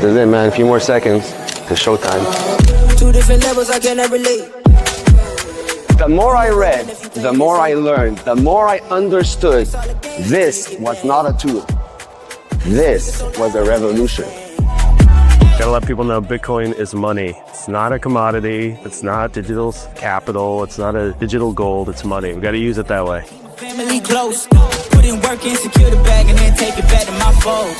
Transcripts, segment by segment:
This is it, man. A few more seconds to showtime. Two different levels, I cannot relate. The more I read, the more I learned, the more I understood this was not a tool. This was a revolution. Gotta let people know Bitcoin is money. It's not a commodity. It's not digital capital. It's not a digital gold. It's money. We gotta use it that way. Family close, put in work and secure the bag and then take it back to my foes.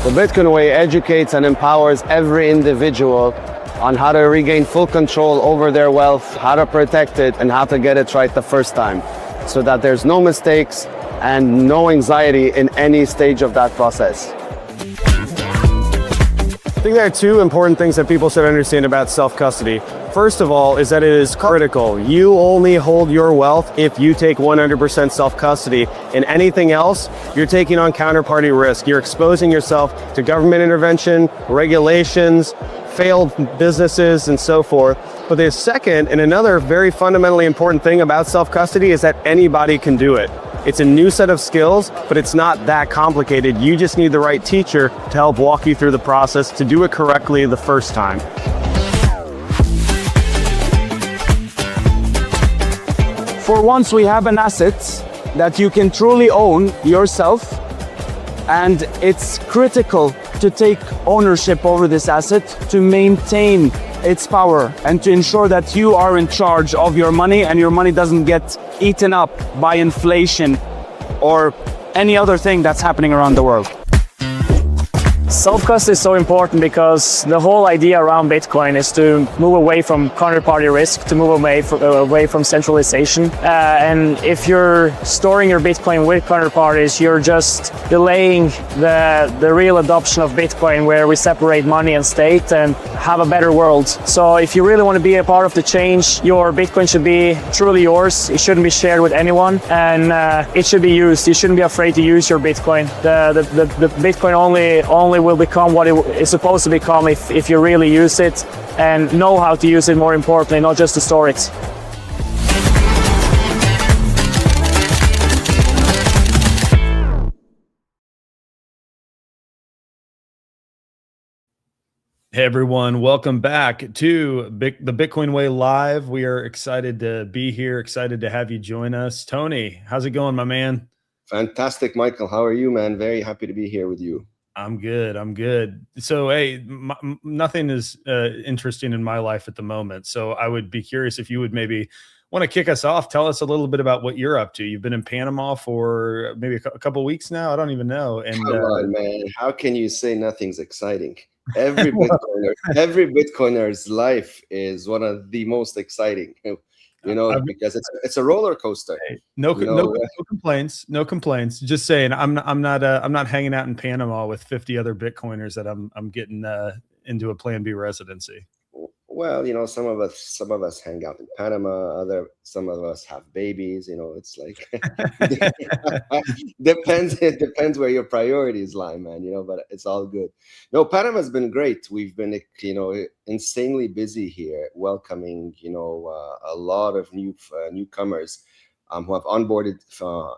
The Bitcoin Way educates and empowers every individual on how to regain full control over their wealth, how to protect it, and how to get it right the first time, so that there's no mistakes and no anxiety in any stage of that process. I think there are two important things that people should understand about self-custody. First of all is that it is critical. You only hold your wealth if you take 100% self-custody. In anything else, you're taking on counterparty risk. You're exposing yourself to government intervention, regulations, failed businesses, and so forth. But the second and another very fundamentally important thing about self-custody is that anybody can do it. It's a new set of skills, but it's not that complicated. You just need the right teacher to help walk you through the process to do it correctly the first time. For once, we have an asset that you can truly own yourself, and it's critical to take ownership over this asset to maintain its power and to ensure that you are in charge of your money and your money doesn't get eaten up by inflation or any other thing that's happening around the world. Self-custody is so important because the whole idea around Bitcoin is to move away from counterparty risk, to move away from centralization. And if you're storing your Bitcoin with counterparties, you're just delaying the real adoption of Bitcoin, where we separate money and state and have a better world. So if you really want to be a part of the change, your Bitcoin should be truly yours. It shouldn't be shared with anyone, and it should be used. You shouldn't be afraid to use your Bitcoin. The Bitcoin only will become what it is supposed to become if you really use it and know how to use it, more importantly, not just to store it. Hey everyone, welcome back to the Bitcoin Way Live. We are excited to be here, excited to have you join us. Tony, how's it going, my man? Fantastic, Michael. How are you, man? Very happy to be here with you. I'm good. So, hey, nothing is interesting in my life at the moment. So I would be curious if you would maybe want to kick us off. Tell us a little bit about what you're up to. You've been in Panama for maybe a couple of weeks now. I don't even know. And come on, man. How can you say nothing's exciting? Every Bitcoiner's life is one of the most exciting. Because it's a roller coaster. Hey, no complaints. No complaints. Just saying, I'm not hanging out in Panama with 50 other Bitcoiners that I'm getting into a Plan B residency. Well, some of us hang out in Panama. Some of us have babies. It's like It depends where your priorities lie, man. But it's all good. No, Panama's been great. We've been insanely busy here, welcoming a lot of newcomers who have onboarded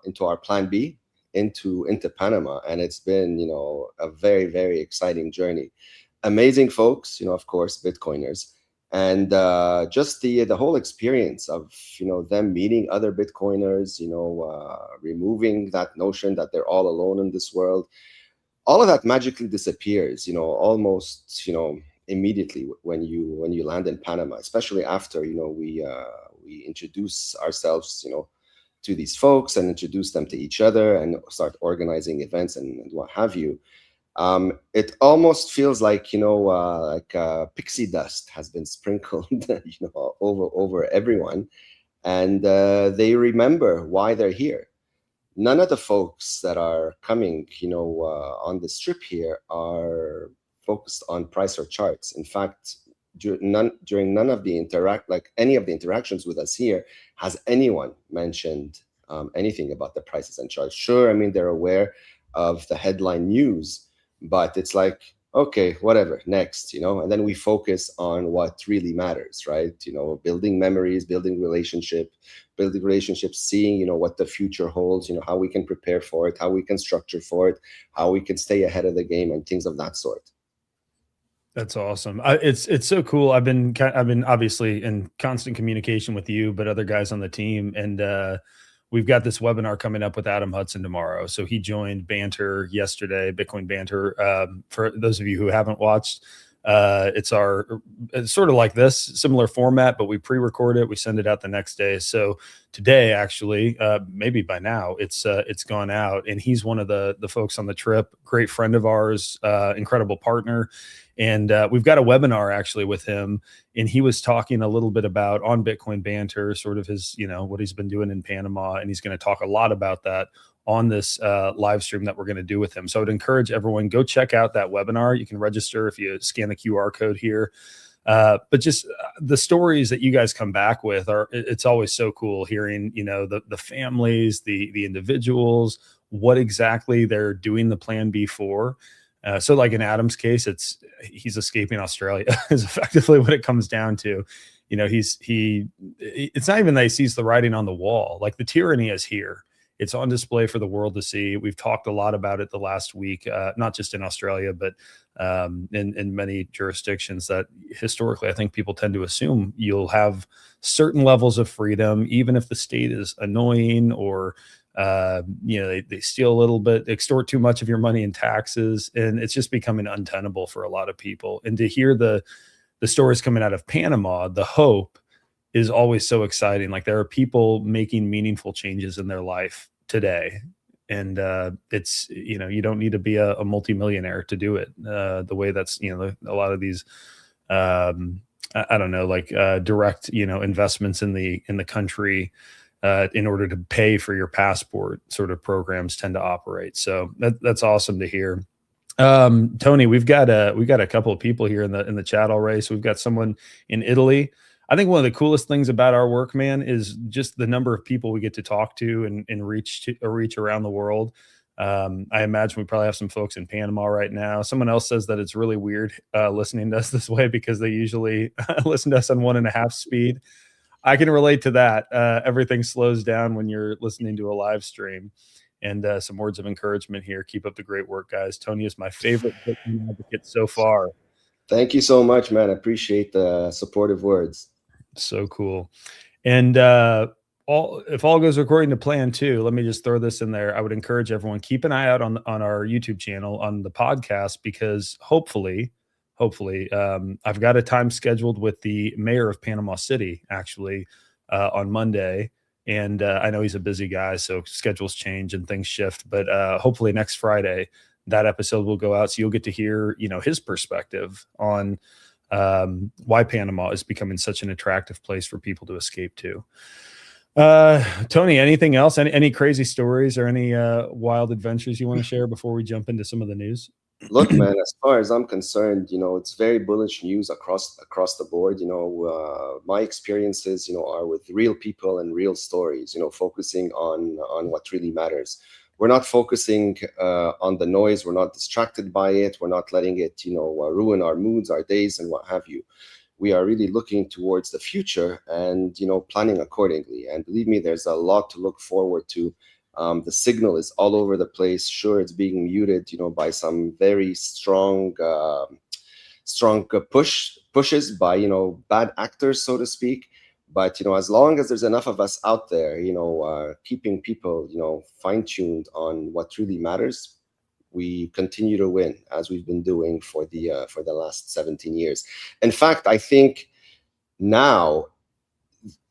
into our Plan B into Panama, and it's been a very, very exciting journey. Amazing folks, of course, Bitcoiners. And just the whole experience of them meeting other Bitcoiners, removing that notion that they're all alone in this world, all of that magically disappears, almost immediately when you land in Panama, especially after we introduce ourselves to these folks and introduce them to each other and start organizing events and what have you. It almost feels like pixie dust has been sprinkled over everyone, and they remember why they're here. None of the folks that are coming on this trip here are focused on price or charts. In fact, during none of the any of the interactions with us here has anyone mentioned anything about the prices and charts. Sure, I mean, they're aware of the headline news, but it's like, okay, whatever, next, and then we focus on what really matters, right? Building memories, building relationships, seeing, what the future holds, how we can prepare for it, how we can structure for it, how we can stay ahead of the game, and things of that sort. That's awesome. It's so cool. I've been obviously in constant communication with you, but other guys on the team, and we've got this webinar coming up with Adam Hudson tomorrow. So he joined Banter yesterday, Bitcoin Banter. For those of you who haven't watched, it's sort of like this, similar format, but we pre-record it, we send it out the next day. So today, actually, maybe by now, it's gone out, and he's one of the folks on the trip, great friend of ours, incredible partner. And we've got a webinar actually with him, and he was talking a little bit about on Bitcoin Banter, sort of his, what he's been doing in Panama, and he's going to talk a lot about that on this live stream that we're going to do with him. So I would encourage everyone, go check out that webinar. You can register if you scan the QR code here. But just the stories that you guys come back with it's always so cool hearing, the families, the individuals, what exactly they're doing the plan B for. So like in Adam's case, he's escaping Australia is effectively what it comes down to. It's not even that he sees the writing on the wall. Like, the tyranny is here. It's on display for the world to see. We've talked a lot about it the last week, not just in Australia, but in many jurisdictions that historically I think people tend to assume you'll have certain levels of freedom, even if the state is annoying or they steal a little bit, extort too much of your money in taxes, and it's just becoming untenable for a lot of people. And to hear the stories coming out of Panama, the hope is always so exciting. Like, there are people making meaningful changes in their life today, and it's you don't need to be a multimillionaire to do it. The way that's a lot of these I don't know, like direct investments in the country. In order to pay for your passport sort of programs tend to operate. So that's awesome to hear. Tony, we've got a couple of people here in the chat already. So we've got someone in Italy. I think one of the coolest things about our work, man, is just the number of people we get to talk to and reach around the world. I imagine we probably have some folks in Panama right now. Someone else says that it's really weird listening to us this way because they usually listen to us on 1.5 speed. I can relate to that. Everything slows down when you're listening to a live stream. And some words of encouragement here. Keep up the great work, guys. Tony is my favorite Bitcoin advocate so far. Thank you so much, man. I appreciate the supportive words. So cool. And if all goes according to plan too, let me just throw this in there. I would encourage everyone, keep an eye out on our YouTube channel, on the podcast, because hopefully I've got a time scheduled with the mayor of Panama City actually on Monday. And I know he's a busy guy, so schedules change and things shift, but hopefully next Friday, that episode will go out. So you'll get to hear, his perspective on why Panama is becoming such an attractive place for people to escape to. Tony, anything else? Any crazy stories or any wild adventures you want to share before we jump into some of the news? Look, man, as far as I'm concerned, it's very bullish news across the board. My experiences, are with real people and real stories, focusing on what really matters. We're not focusing on the noise. We're not distracted by it. We're not letting it, ruin our moods, our days, and what have you. We are really looking towards the future and, planning accordingly. And believe me, there's a lot to look forward to. The signal is all over the place. Sure, it's being muted, by some very strong pushes by, bad actors, so to speak. But, as long as there's enough of us out there, keeping people, fine-tuned on what really matters, we continue to win, as we've been doing for the last 17 years. In fact, I think now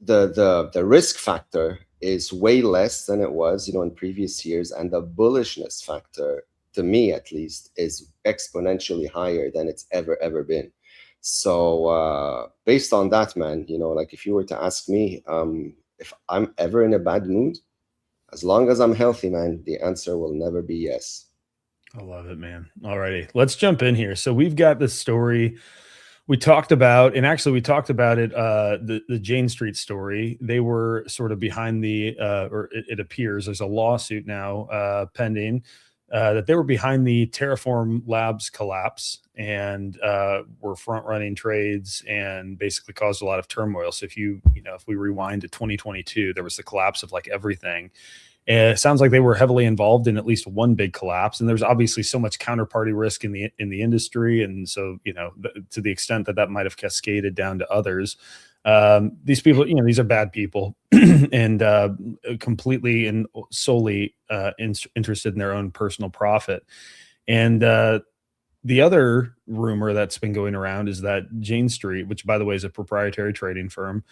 the risk factor is way less than it was, in previous years, and the bullishness factor, to me at least, is exponentially higher than it's ever been. So based on that, man, like if you were to ask me if I'm ever in a bad mood, as long as I'm healthy, man, the answer will never be yes. I love it, man. All righty, let's jump in here. So we've got this story we talked about, and actually we talked about it, the Jane Street story. They were sort of behind or it appears there's a lawsuit now pending that they were behind the Terraform Labs collapse and were front running trades and basically caused a lot of turmoil. So if if we rewind to 2022, there was the collapse of like everything. And it sounds like they were heavily involved in at least one big collapse, and there's obviously so much counterparty risk in the industry, and so to the extent that might have cascaded down to others. These people, these are bad people, and completely and solely interested in their own personal profit. And the other rumor that's been going around is that Jane Street, which by the way is a proprietary trading firm,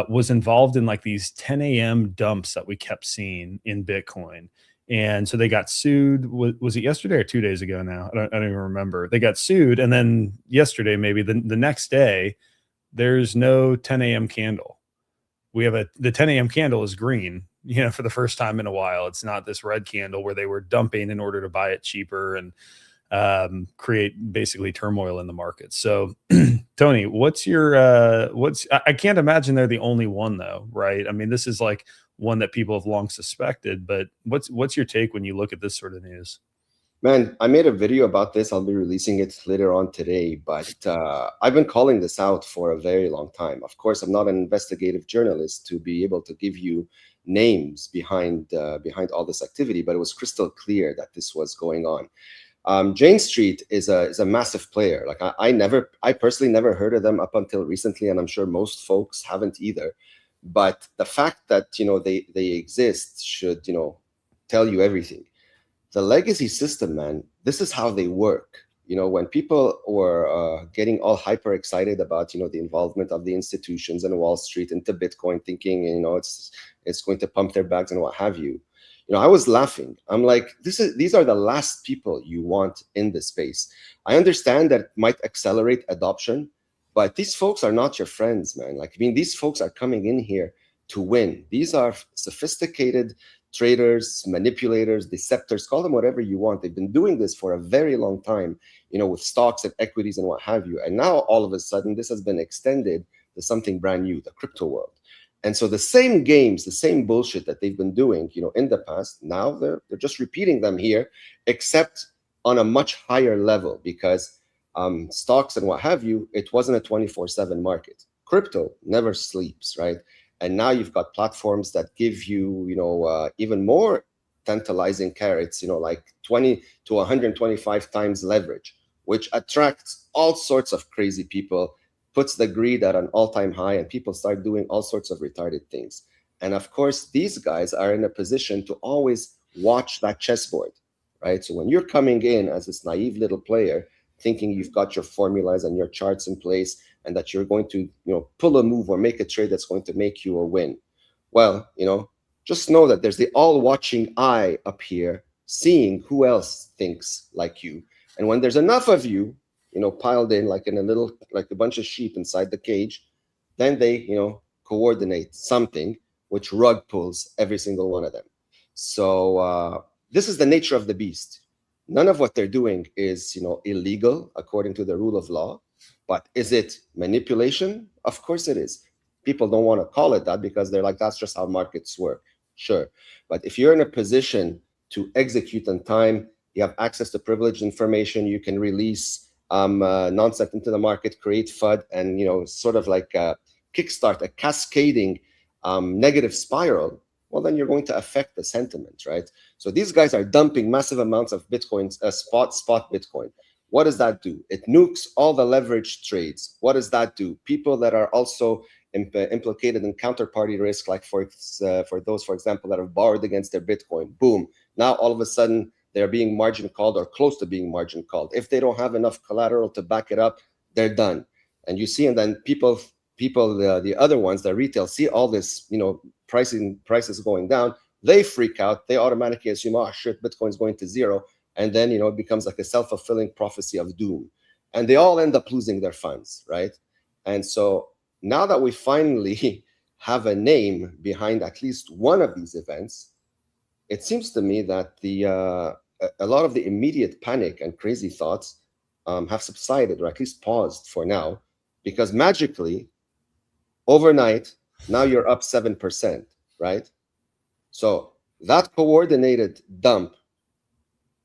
was involved in like these 10 a.m. dumps that we kept seeing in Bitcoin. And so they got sued. Was it yesterday or 2 days ago now? I don't even remember. They got sued. And then yesterday, maybe the next day, there's no 10 a.m. candle. We have the 10 a.m. candle is green, for the first time in a while. It's not this red candle where they were dumping in order to buy it cheaper and create basically turmoil in the market. So Tony, I can't imagine they're the only one though, right? I mean, this is like one that people have long suspected, but what's your take when you look at this sort of news? Man, I made a video about this. I'll be releasing it later on today, but I've been calling this out for a very long time. Of course, I'm not an investigative journalist to be able to give you names behind all this activity, but it was crystal clear that this was going on. Jane Street is a massive player. Like I personally never heard of them up until recently, and I'm sure most folks haven't either. But the fact that they exist should tell you everything. The legacy system, man, this is how they work. When people were getting all hyper excited about the involvement of the institutions and Wall Street into Bitcoin, thinking it's going to pump their bags and what have you. I was laughing. I'm like, these are the last people you want in the space. I understand that it might accelerate adoption, but these folks are not your friends, man. These folks are coming in here to win. These are sophisticated traders, manipulators, deceptors, call them whatever you want. They've been doing this for a very long time, with stocks and equities and what have you. And now all of a sudden, this has been extended to something brand new, the crypto world. And so the same games, the same bullshit that they've been doing, in the past, now they're just repeating them here, except on a much higher level, because stocks and what have you, it wasn't a 24/7 market. Crypto never sleeps, right? And now you've got platforms that give you, even more tantalizing carrots, like 20 to 125 times leverage, which attracts all sorts of crazy people, puts the greed at an all-time high, and people start doing all sorts of retarded things. And of course, these guys are in a position to always watch that chessboard, right? So when you're coming in as this naive little player, thinking you've got your formulas and your charts in place, and that you're going to, pull a move or make a trade that's going to make you a win. Well, just know that there's the all-watching eye up here, seeing who else thinks like you. And when there's enough of you, piled in like a bunch of sheep inside the cage, then they, coordinate something which rug pulls every single one of them. So this is the nature of the beast. None of what they're doing is, illegal according to the rule of law. But is it manipulation? Of course it is. People don't want to call it that because they're like, that's just how markets work. Sure. But if you're in a position to execute on time, you have access to privileged information, you can release nonsense into the market, create FUD, and sort of like kickstart a cascading negative spiral, well, then you're going to affect the sentiment, right? So these guys are dumping massive amounts of Bitcoin, spot Bitcoin. What does that do? It nukes all the leveraged trades. What does that do? People that are also implicated in counterparty risk, like for those, for example, that have borrowed against their Bitcoin, boom. Now all of a sudden they're being margin called or close to being margin called. If they don't have enough collateral to back it up, they're done. And you see, and then people, the other ones, the retail, see all this, prices going down. They freak out. They automatically assume, oh shit, Bitcoin's going to zero. And then, it becomes like a self-fulfilling prophecy of doom. And they all end up losing their funds, right? And so now that we finally have a name behind at least one of these events, it seems to me that a lot of the immediate panic and crazy thoughts have subsided, or at least paused for now, because magically, overnight, now you're up 7%, right? So that coordinated dump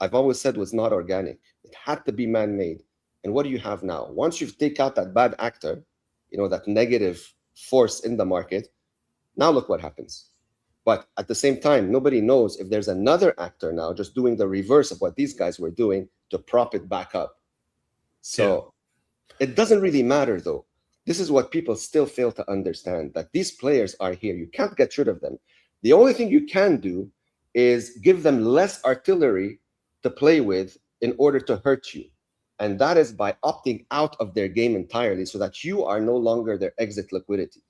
I've always said was not organic. It had to be man-made. And what do you have now? Once you take out that bad actor, that negative force in the market, now look what happens. But at the same time, nobody knows if there's another actor now just doing the reverse of what these guys were doing to prop it back up. So it doesn't really matter, though. This is what people still fail to understand, that these players are here. You can't get rid of them. The only thing you can do is give them less artillery to play with in order to hurt you. And that is by opting out of their game entirely so that you are no longer their exit liquidity.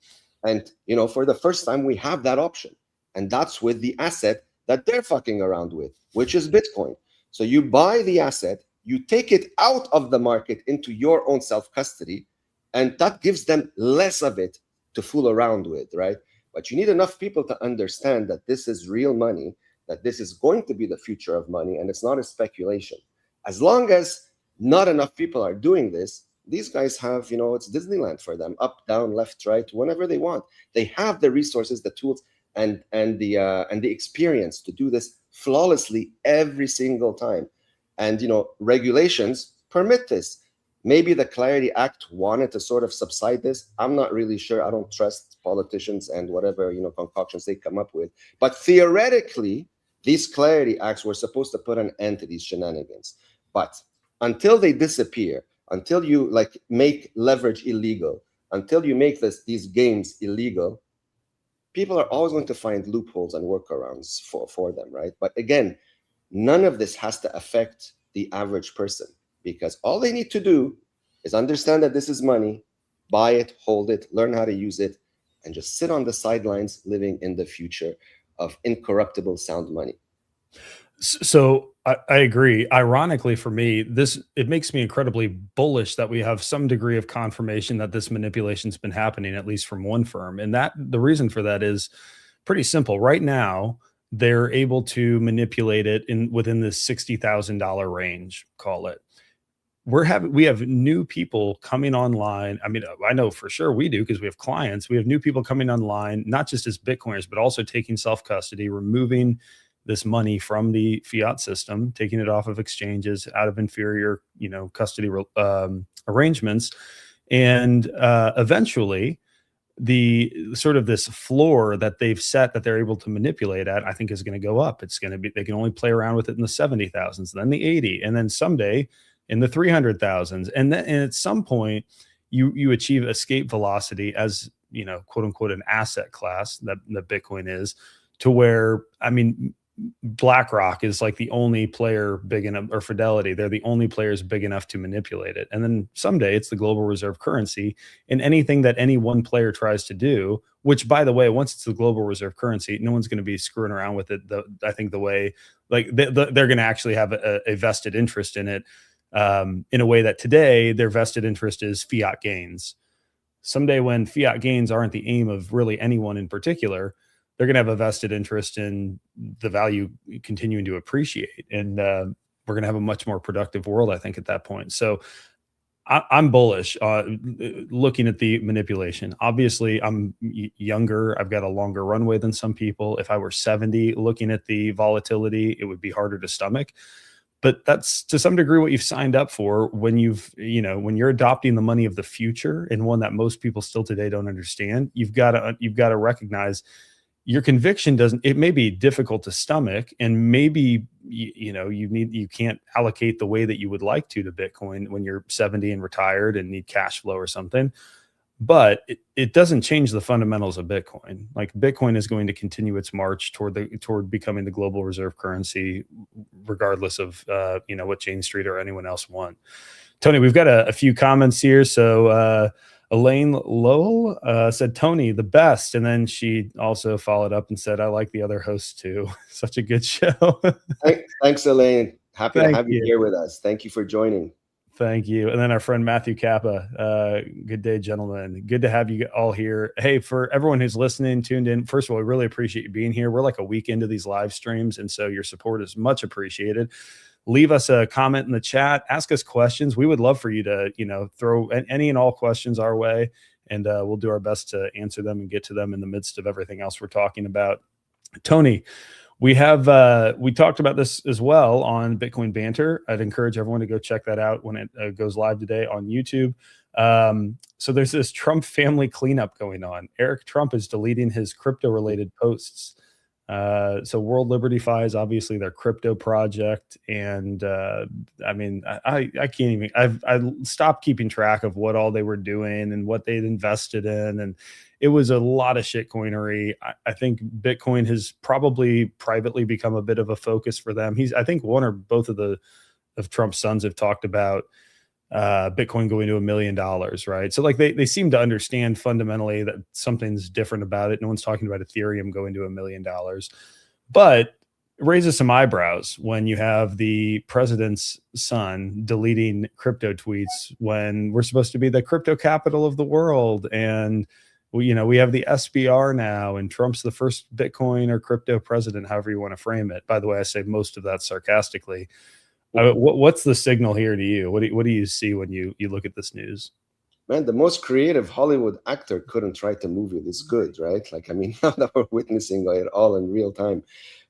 And, for the first time, we have that option. And that's with the asset that they're fucking around with, which is Bitcoin. So you buy the asset, you take it out of the market into your own self-custody, and that gives them less of it to fool around with, right? But you need enough people to understand that this is real money, that this is going to be the future of money, and it's not a speculation. As long as not enough people are doing this, these guys have, it's Disneyland for them, up, down, left, right, whenever they want. They have the resources, the tools, and the experience to do this flawlessly every single time. And regulations permit this. Maybe the Clarity Act wanted to sort of subside this. I'm not really sure. I don't trust politicians and whatever concoctions they come up with. But theoretically, these Clarity Acts were supposed to put an end to these shenanigans. But until they disappear, until you make leverage illegal, until you make these games illegal, people are always going to find loopholes and workarounds for them, right? But again, none of this has to affect the average person, because all they need to do is understand that this is money, buy it, hold it, learn how to use it, and just sit on the sidelines living in the future of incorruptible sound money. So I agree. Ironically, for me, it makes me incredibly bullish that we have some degree of confirmation that this manipulation's been happening, at least from one firm. And that the reason for that is pretty simple. Right now, they're able to manipulate it within this $60,000 range, call it. We have new people coming online. I mean, I know for sure we do because we have clients. We have new people coming online, not just as Bitcoiners, but also taking self-custody, removing this money from the fiat system, taking it off of exchanges, out of inferior, custody arrangements. And eventually the sort of this floor that they've set that they're able to manipulate at, I think is going to go up. It's going to be, they can only play around with it in the 70,000s, then the 80, and then someday in the 300,000s. And then at some point you achieve escape velocity as, quote unquote, an asset class that Bitcoin is, to where, I mean, BlackRock is like the only player big enough, or Fidelity, they're the only players big enough to manipulate it. And then someday it's the global reserve currency, and anything that any one player tries to do, which, by the way, once it's the global reserve currency, no one's going to be screwing around with it. I think the way, like, they're going to actually have a vested interest in it, in a way that today their vested interest is fiat gains. Someday, when fiat gains aren't the aim of really anyone in particular, they're going to have a vested interest in the value continuing to appreciate. And we're going to have a much more productive world, I think, at that point. So I'm bullish looking at the manipulation. Obviously, I'm younger. I've got a longer runway than some people. If I were 70, looking at the volatility, it would be harder to stomach. But that's to some degree what you've signed up for when when you're adopting the money of the future, and one that most people still today don't understand. You've got to recognize your conviction it may be difficult to stomach, and maybe you can't allocate the way that you would like to Bitcoin when you're 70 and retired and need cash flow or something. But it doesn't change the fundamentals of Bitcoin. Like, Bitcoin is going to continue its march toward becoming the global reserve currency, regardless of what Jane Street or anyone else want. Tony, we've got a few comments here. So Elaine Lowell said, Tony, the best. And then she also followed up and said, I like the other hosts too. Such a good show. Thanks, Elaine. Happy to have you here with us. Thank you for joining. Thank you. And then our friend Matthew Kappa, good day, gentlemen. Good to have you all here. Hey, for everyone who's listening, tuned in, first of all, we really appreciate you being here. We're like a week into these live streams, and so your support is much appreciated. Leave us a comment in the chat. Ask us questions. We would love for you to, throw any and all questions our way, and we'll do our best to answer them and get to them in the midst of everything else we're talking about. Tony, We have we talked about this as well on Bitcoin Banter. I'd encourage everyone to go check that out when it goes live today on YouTube. So there's this Trump family cleanup going on. Eric Trump is deleting his crypto-related posts. So World Liberty Fi is obviously their crypto project, and I mean, I can't even. I stopped keeping track of what all they were doing and what they'd invested in, and it was a lot of shitcoinery. I think Bitcoin has probably privately become a bit of a focus for them. I think one or both of Trump's sons have talked about Bitcoin going to $1 million, right? So like they seem to understand fundamentally that something's different about it. No one's talking about Ethereum going to $1 million, but it raises some eyebrows when you have the president's son deleting crypto tweets when we're supposed to be the crypto capital of the world. And we have the SBR now, and Trump's the first Bitcoin or crypto president, however you want to frame it. By the way, I say most of that sarcastically. What's the signal here to you? What do you see when you look at this news? Man, the most creative Hollywood actor couldn't write a movie this good, right? Like, I mean, now that we're witnessing it all in real time.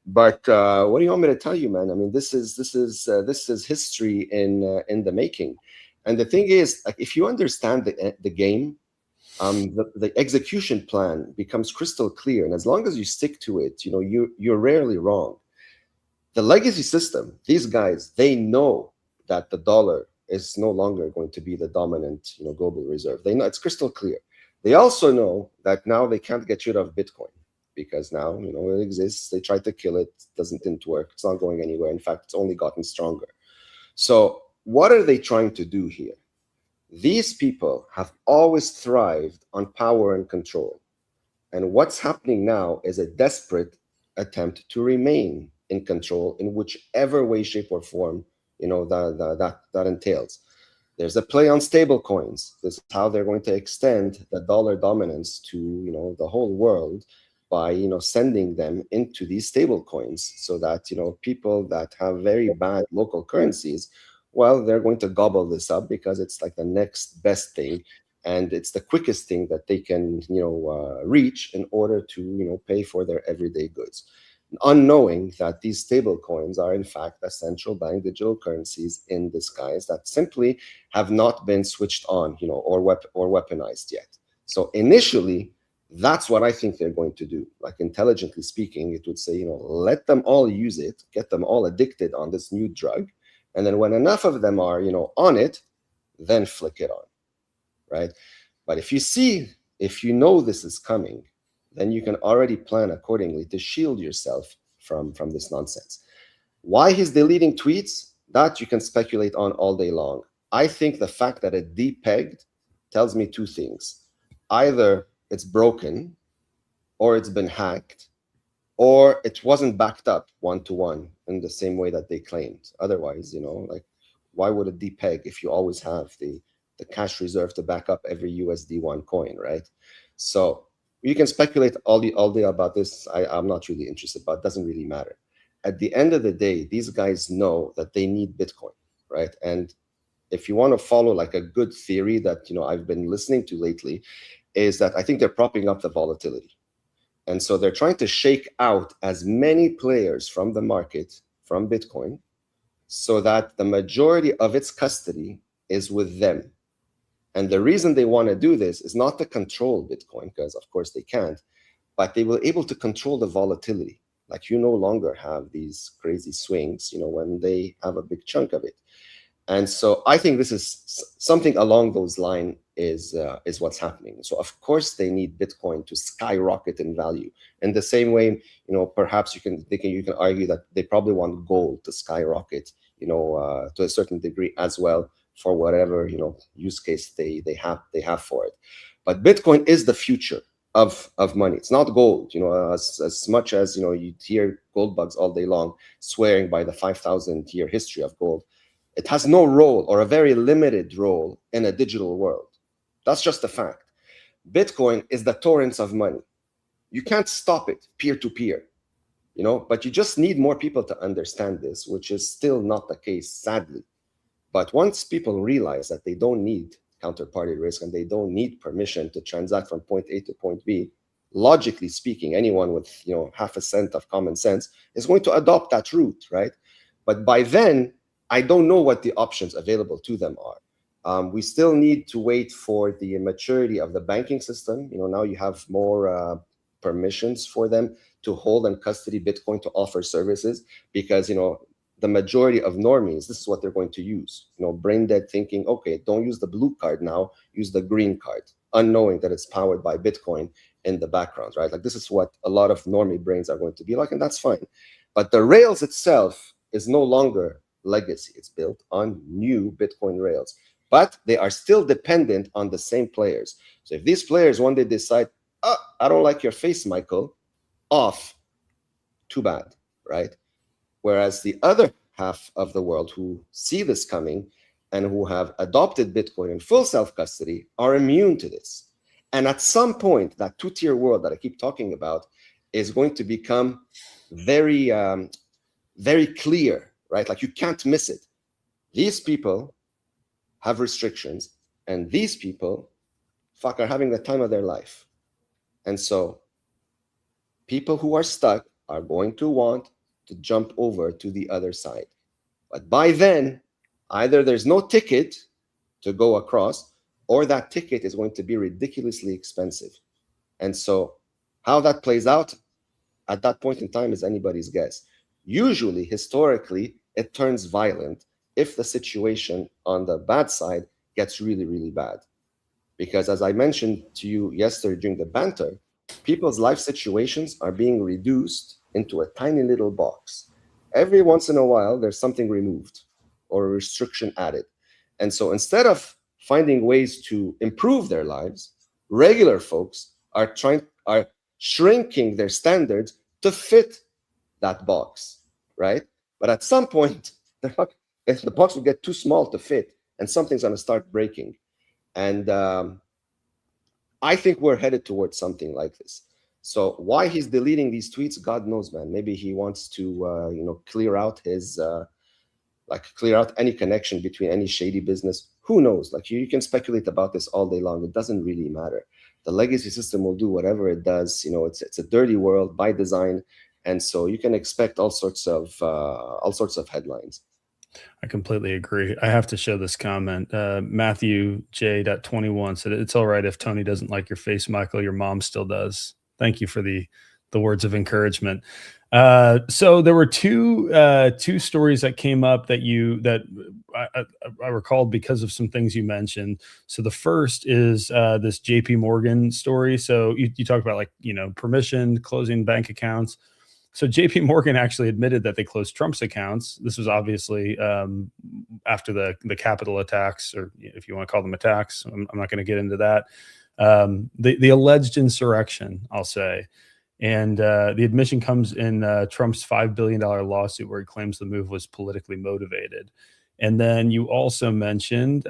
But what do you want me to tell you, man? I mean, this is history in the making. And the thing is, like, if you understand the game, the execution plan becomes crystal clear. And as long as you stick to it, you're rarely wrong. The legacy system, these guys, they know that the dollar is no longer going to be the dominant, global reserve. They know, it's crystal clear. They also know that now they can't get rid of Bitcoin because now, it exists. They tried to kill it. Didn't work. It's not going anywhere. In fact, it's only gotten stronger. So what are they trying to do here? These people have always thrived on power and control. And what's happening now is a desperate attempt to remain in control in whichever way, shape, or form that entails. There's a play on stable coins. This is how they're going to extend the dollar dominance to the whole world by sending them into these stable coins, so that people that have very bad local currencies, well, they're going to gobble this up because it's like the next best thing, and it's the quickest thing that they can reach in order to pay for their everyday goods, unknowing that these stable coins are in fact the central bank digital currencies in disguise that simply have not been switched on, or weaponized yet. So initially, that's what I think they're going to do. Like, intelligently speaking, it would say, let them all use it, get them all addicted on this new drug, and then when enough of them are, on it, then flick it on, right? But if you know this is coming, then you can already plan accordingly to shield yourself from this nonsense. Why he's deleting tweets, that you can speculate on all day long. I think the fact that it depegged tells me two things. Either it's broken, or it's been hacked, or it wasn't backed up one-to-one in the same way that they claimed. Otherwise, like, why would it depeg if you always have the cash reserve to back up every USD1 coin, right? So you can speculate all day about this. I'm not really interested, but it doesn't really matter. At the end of the day, these guys know that they need Bitcoin, right? And if you want to follow like a good theory that I've been listening to lately, is that I think they're propping up the volatility. And so they're trying to shake out as many players from the market, from Bitcoin, so that the majority of its custody is with them. And the reason they want to do this is not to control Bitcoin, because of course they can't, but they will able to control the volatility. Like, you no longer have these crazy swings, when they have a big chunk of it. And so I think this is something along those lines is what's happening. So of course they need Bitcoin to skyrocket in value. In the same way, perhaps you can argue that they probably want gold to skyrocket, to a certain degree as well, for whatever use case they have for it. But Bitcoin is the future of money. It's not gold. As much as you hear gold bugs all day long swearing by the 5,000-year history of gold, it has no role, or a very limited role, in a digital world. That's just a fact. Bitcoin is the torrents of money. You can't stop it peer-to-peer, but you just need more people to understand this, which is still not the case, sadly. But once people realize that they don't need counterparty risk and they don't need permission to transact from point A to point B, logically speaking, anyone with half a cent of common sense is going to adopt that route, right? But by then, I don't know what the options available to them are. We still need to wait for the maturity of the banking system. Now you have more permissions for them to hold and custody Bitcoin to offer services, because the majority of normies, this is what they're going to use. Brain dead thinking, okay, don't use the blue card now, use the green card, unknowing that it's powered by Bitcoin in the background, right? Like, this is what a lot of normie brains are going to be like, and that's fine. But the rails itself is no longer legacy. It's built on new Bitcoin rails, but they are still dependent on the same players. So if these players one day decide, oh, I don't like your face, Michael, off, too bad, right? Whereas the other half of the world who see this coming and who have adopted Bitcoin in full self-custody are immune to this. And at some point, that two-tier world that I keep talking about is going to become very, very clear, right? Like, you can't miss it. These people have restrictions, and these people are having the time of their life. And so people who are stuck are going to want to jump over to the other side. But by then, either there's no ticket to go across, or that ticket is going to be ridiculously expensive. And so how that plays out at that point in time is anybody's guess. Usually, historically, it turns violent if the situation on the bad side gets really, really bad. Because as I mentioned to you yesterday during the banter, people's life situations are being reduced into a tiny little box. Every once in a while, there's something removed or a restriction added. And so instead of finding ways to improve their lives, regular folks are shrinking their standards to fit that box, right? But at some point, the box will get too small to fit, and something's going to start breaking. And I think we're headed towards something like this. So why he's deleting these tweets, God knows, man. Maybe he wants to, clear out his, clear out any connection between any shady business. Who knows? Like, you can speculate about this all day long. It doesn't really matter. The legacy system will do whatever it does. It's a dirty world by design, and so you can expect all sorts of headlines. I completely agree. I have to show this comment. Matthew J.21 said, "It's all right if Tony doesn't like your face, Michael. Your mom still does." Thank you for the words of encouragement. So there were two stories that came up that I recalled because of some things you mentioned. So the first is this JP Morgan story. So you talked about permission, closing bank accounts. So JP Morgan actually admitted that they closed Trump's accounts. This was obviously after the Capitol attacks, or if you want to call them attacks. I'm not going to get into that. The alleged insurrection, I'll say. And the admission comes in Trump's $5 billion lawsuit, where he claims the move was politically motivated. And then you also mentioned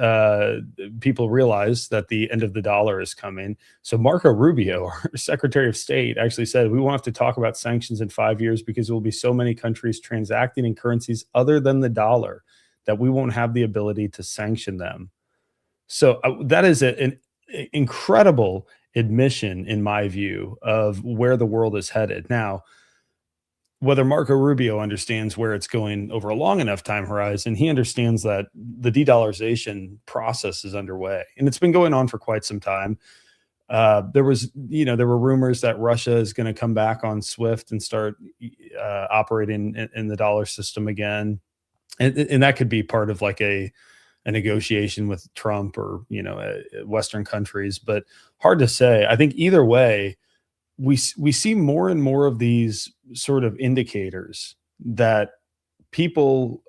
people realize that the end of the dollar is coming. So Marco Rubio, our Secretary of State, actually said, we won't have to talk about sanctions in 5 years because there will be so many countries transacting in currencies other than the dollar that we won't have the ability to sanction them. So that is an incredible admission, in my view, of where the world is headed. Now, whether Marco Rubio understands where it's going over a long enough time horizon, he understands that the de-dollarization process is underway, and it's been going on for quite some time. There were rumors that Russia is going to come back on SWIFT and start operating in the dollar system again, and that could be part of like a negotiation with Trump or Western countries, but hard to say. I think either way, we see more and more of these sort of indicators that people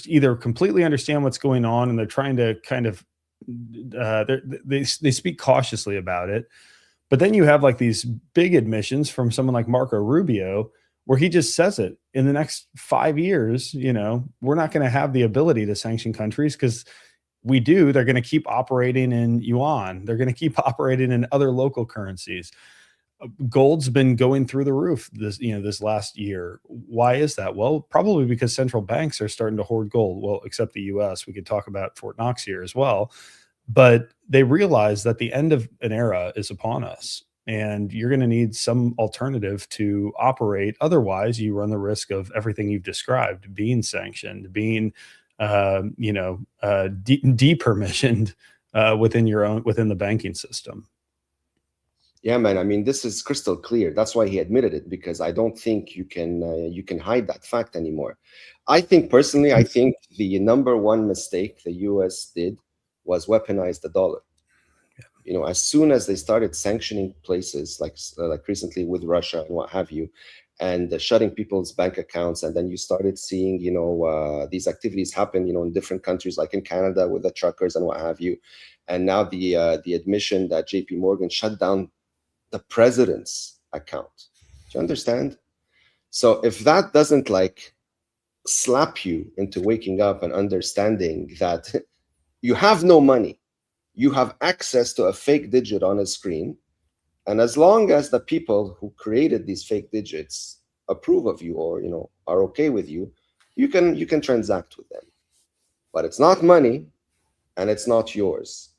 either completely understand what's going on and they're trying to kind of they speak cautiously about it. But then you have like these big admissions from someone like Marco Rubio, where he just says it in the next 5 years, we're not going to have the ability to sanction countries, because they're going to keep operating in yuan. They're going to keep operating in other local currencies. Gold's been going through the roof this last year. Why is that? Well, probably because central banks are starting to hoard gold. Well, except the US. We could talk about Fort Knox here as well. But they realize that the end of an era is upon us. and you're going to need some alternative to operate. Otherwise, you run the risk of everything you've described being sanctioned, being, depermissioned within the banking system. Yeah, man. I mean, this is crystal clear. That's why he admitted it, because I don't think you can hide that fact anymore. I think personally, I think the number one mistake the U.S. did was weaponize the dollar. You know, as soon as they started sanctioning places like recently with Russia and what have you, and shutting people's bank accounts, and then you started seeing, these activities happen, in different countries, like in Canada with the truckers and what have you, and now the admission that J.P. Morgan shut down the president's account. Do you understand? So if that doesn't like slap you into waking up and understanding that you have no money, you have access to a fake digit on a screen, and as long as the people who created these fake digits approve of you, or are okay with you, you can transact with them. But it's not money, and it's not yours.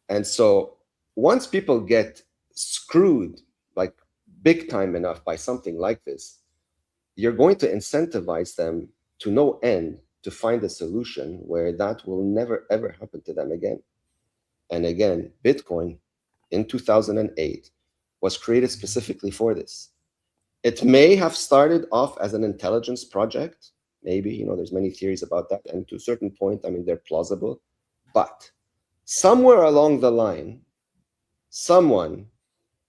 And so once people get screwed like big time enough by something like this, you're going to incentivize them to no end to find a solution where that will never ever happen to them again. And again, Bitcoin in 2008 was created specifically for this. It may have started off as an intelligence project. Maybe, there's many theories about that. And to a certain point, I mean, they're plausible. But somewhere along the line, someone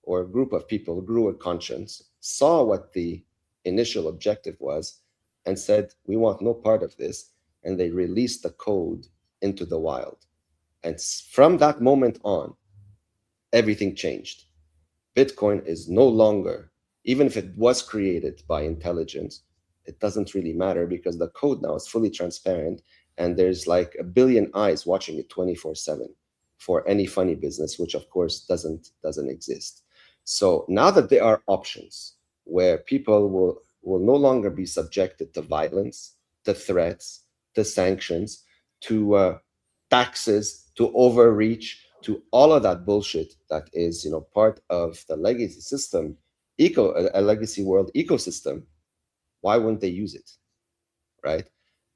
or a group of people grew a conscience, saw what the initial objective was, and said, we want no part of this. And they released the code into the wild. And from that moment on, everything changed. Bitcoin is no longer, even if it was created by intelligence, it doesn't really matter, because the code now is fully transparent, and there's like a billion eyes watching it 24/7 for any funny business, which of course doesn't exist. So now that there are options where people will no longer be subjected to violence, to threats, to sanctions, to taxes, to overreach, to all of that bullshit that is, part of the legacy system, a legacy world ecosystem, why wouldn't they use it, right?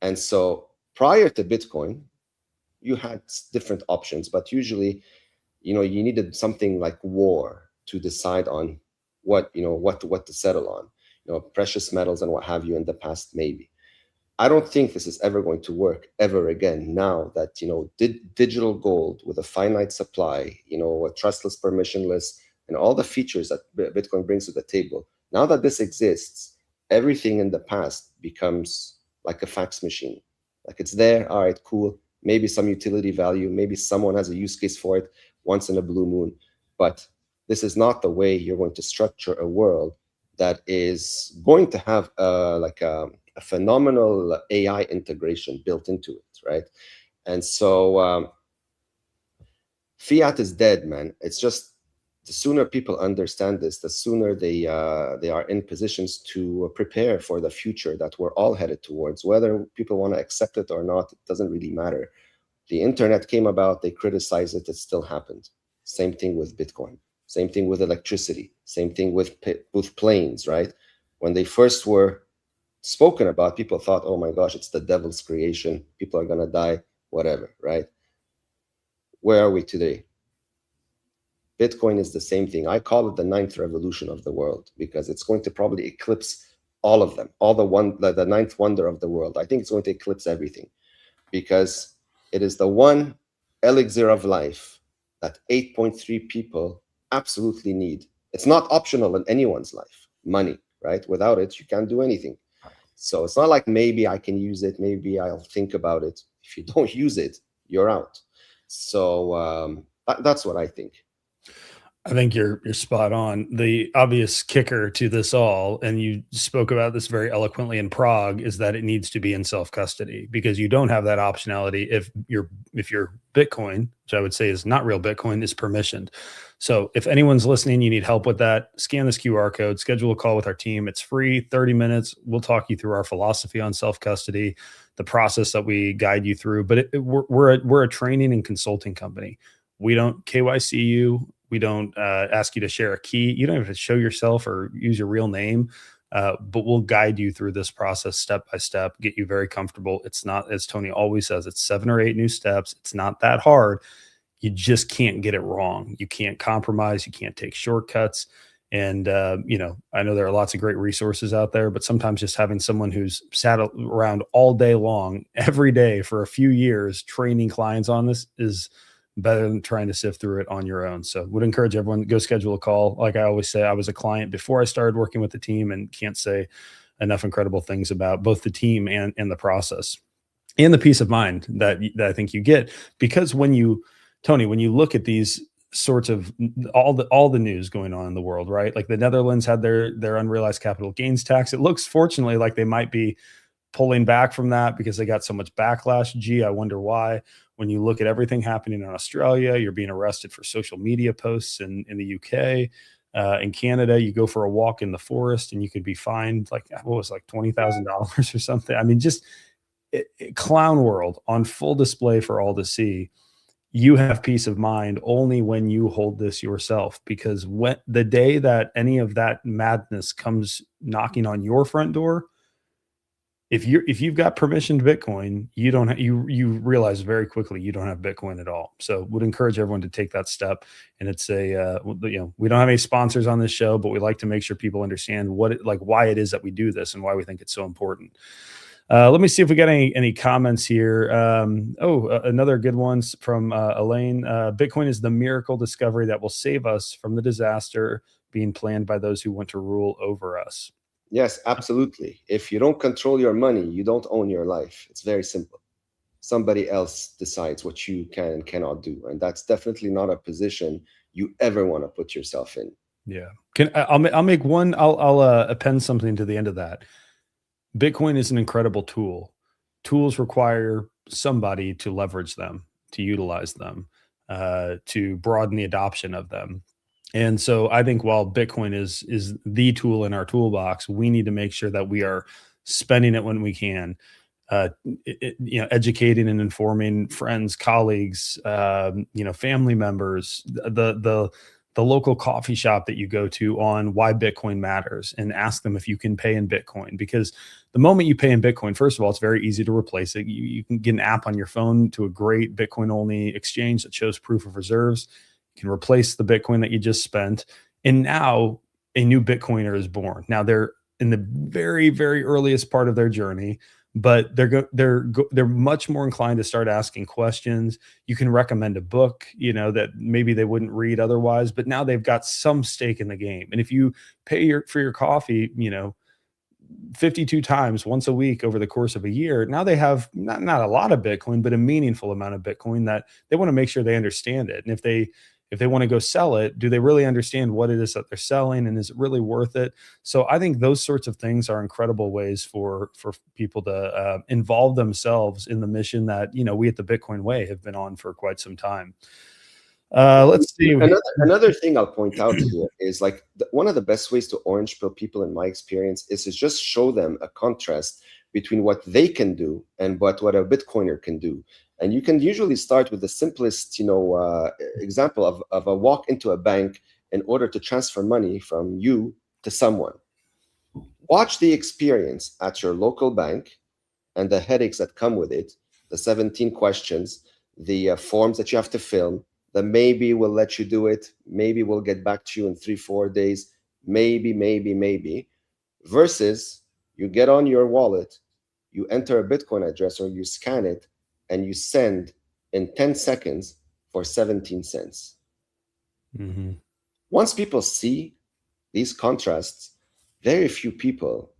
And so prior to Bitcoin, you had different options, but usually, you needed something like war to decide on what to settle on, precious metals and what have you in the past, maybe. I don't think this is ever going to work ever again now that, digital gold with a finite supply, a trustless, permissionless, and all the features that Bitcoin brings to the table. Now that this exists, everything in the past becomes like a fax machine. Like, it's there, all right, cool. Maybe some utility value, maybe someone has a use case for it once in a blue moon. But this is not the way you're going to structure a world that is going to have a phenomenal AI integration built into it, right? And so fiat is dead, man. It's just, the sooner people understand this, the sooner they are in positions to prepare for the future that we're all headed towards. Whether people want to accept it or not, it doesn't really matter. The internet came about, they criticized it, it still happened. Same thing with Bitcoin. Same thing with electricity. Same thing with planes, right? When they first were spoken about, people thought, oh my gosh, it's the devil's creation. People are going to die, whatever, right? Where are we today? Bitcoin is the same thing. I call it the ninth revolution of the world, because it's going to probably eclipse all of them, the ninth wonder of the world. I think it's going to eclipse everything, because it is the one elixir of life that 8.3 people absolutely need. It's not optional in anyone's life. Money, right? Without it, you can't do anything. So it's not like maybe I can use it, maybe I'll think about it. If you don't use it, you're out. So that's what I think. I think you're spot on. The obvious kicker to this all, and you spoke about this very eloquently in Prague, is that it needs to be in self-custody, because you don't have that optionality if your Bitcoin, which I would say is not real Bitcoin, is permissioned. So if anyone's listening, you need help with that, scan this QR code, schedule a call with our team. It's free, 30 minutes. We'll talk you through our philosophy on self-custody, the process that we guide you through. But we're a training and consulting company. We don't KYC you. We don't ask you to share a key. You don't have to show yourself or use your real name, but we'll guide you through this process step by step, get you very comfortable. It's not, as Tony always says, it's 7 or 8 new steps. It's not that hard. You just can't get it wrong. You can't compromise. You can't take shortcuts. And, I know there are lots of great resources out there, but sometimes just having someone who's sat around all day long, every day for a few years, training clients on this is better than trying to sift through it on your own. So would encourage everyone to go schedule a call. Like I always say, I was a client before I started working with the team, and can't say enough incredible things about both the team and the process and the peace of mind that I think you get. Because Tony, when you look at these sorts of all the news going on in the world, right? Like the Netherlands had their unrealized capital gains tax. It looks fortunately like they might be pulling back from that because they got so much backlash. Gee, I wonder why. When you look at everything happening in Australia, you're being arrested for social media posts in the UK. In Canada, you go for a walk in the forest and you could be fined like $20,000 or something. I mean, just clown world on full display for all to see. You have peace of mind only when you hold this yourself, because when the day that any of that madness comes knocking on your front door, if you've got permissioned Bitcoin, you realize very quickly you don't have Bitcoin at all. So would encourage everyone to take that step. And it's we don't have any sponsors on this show, but we like to make sure people understand why it is that we do this and why we think it's so important. Let me see if we got any comments here. Another good one from Elaine. Bitcoin is the miracle discovery that will save us from the disaster being planned by those who want to rule over us. Yes, absolutely. If you don't control your money, you don't own your life. It's very simple. Somebody else decides what you can and cannot do. And that's definitely not a position you ever want to put yourself in. Yeah. I'll make one, I'll append something to the end of that. Bitcoin is an incredible tool. Tools require somebody to leverage them, to utilize them, to broaden the adoption of them. And so I think while Bitcoin is the tool in our toolbox, we need to make sure that we are spending it when we can, educating and informing friends, colleagues, family members, the local coffee shop that you go to on why Bitcoin matters, and ask them if you can pay in Bitcoin. Because the moment you pay in Bitcoin, first of all, it's very easy to replace it. You can get an app on your phone to a great Bitcoin only exchange that shows proof of reserves. You can replace the Bitcoin that you just spent. And now a new Bitcoiner is born. Now they're in the very, very earliest part of their journey, but they're much more inclined to start asking questions. You can recommend a book, that maybe they wouldn't read otherwise, but now they've got some stake in the game. And if you pay for your coffee, 52 times once a week over the course of a year, now they have not a lot of Bitcoin, but a meaningful amount of Bitcoin that they want to make sure they understand it. And if they want to go sell it, do they really understand what it is that they're selling, and is it really worth it? So I think those sorts of things are incredible ways for people to involve themselves in the mission that, we at the Bitcoin Way have been on for quite some time. Let's see. Another thing I'll point out here is one of the best ways to orange pill people, in my experience, is to just show them a contrast between what they can do and what a Bitcoiner can do. And you can usually start with the simplest, example of a walk into a bank in order to transfer money from you to someone. Watch the experience at your local bank and the headaches that come with it, the 17 questions, the forms that you have to fill, the maybe we'll let you do it, maybe we'll get back to you in 3-4 days, maybe, versus you get on your wallet, you enter a Bitcoin address or you scan it, and you send in 10 seconds for 17 cents. Mm-hmm. Once people see these contrasts, very few people,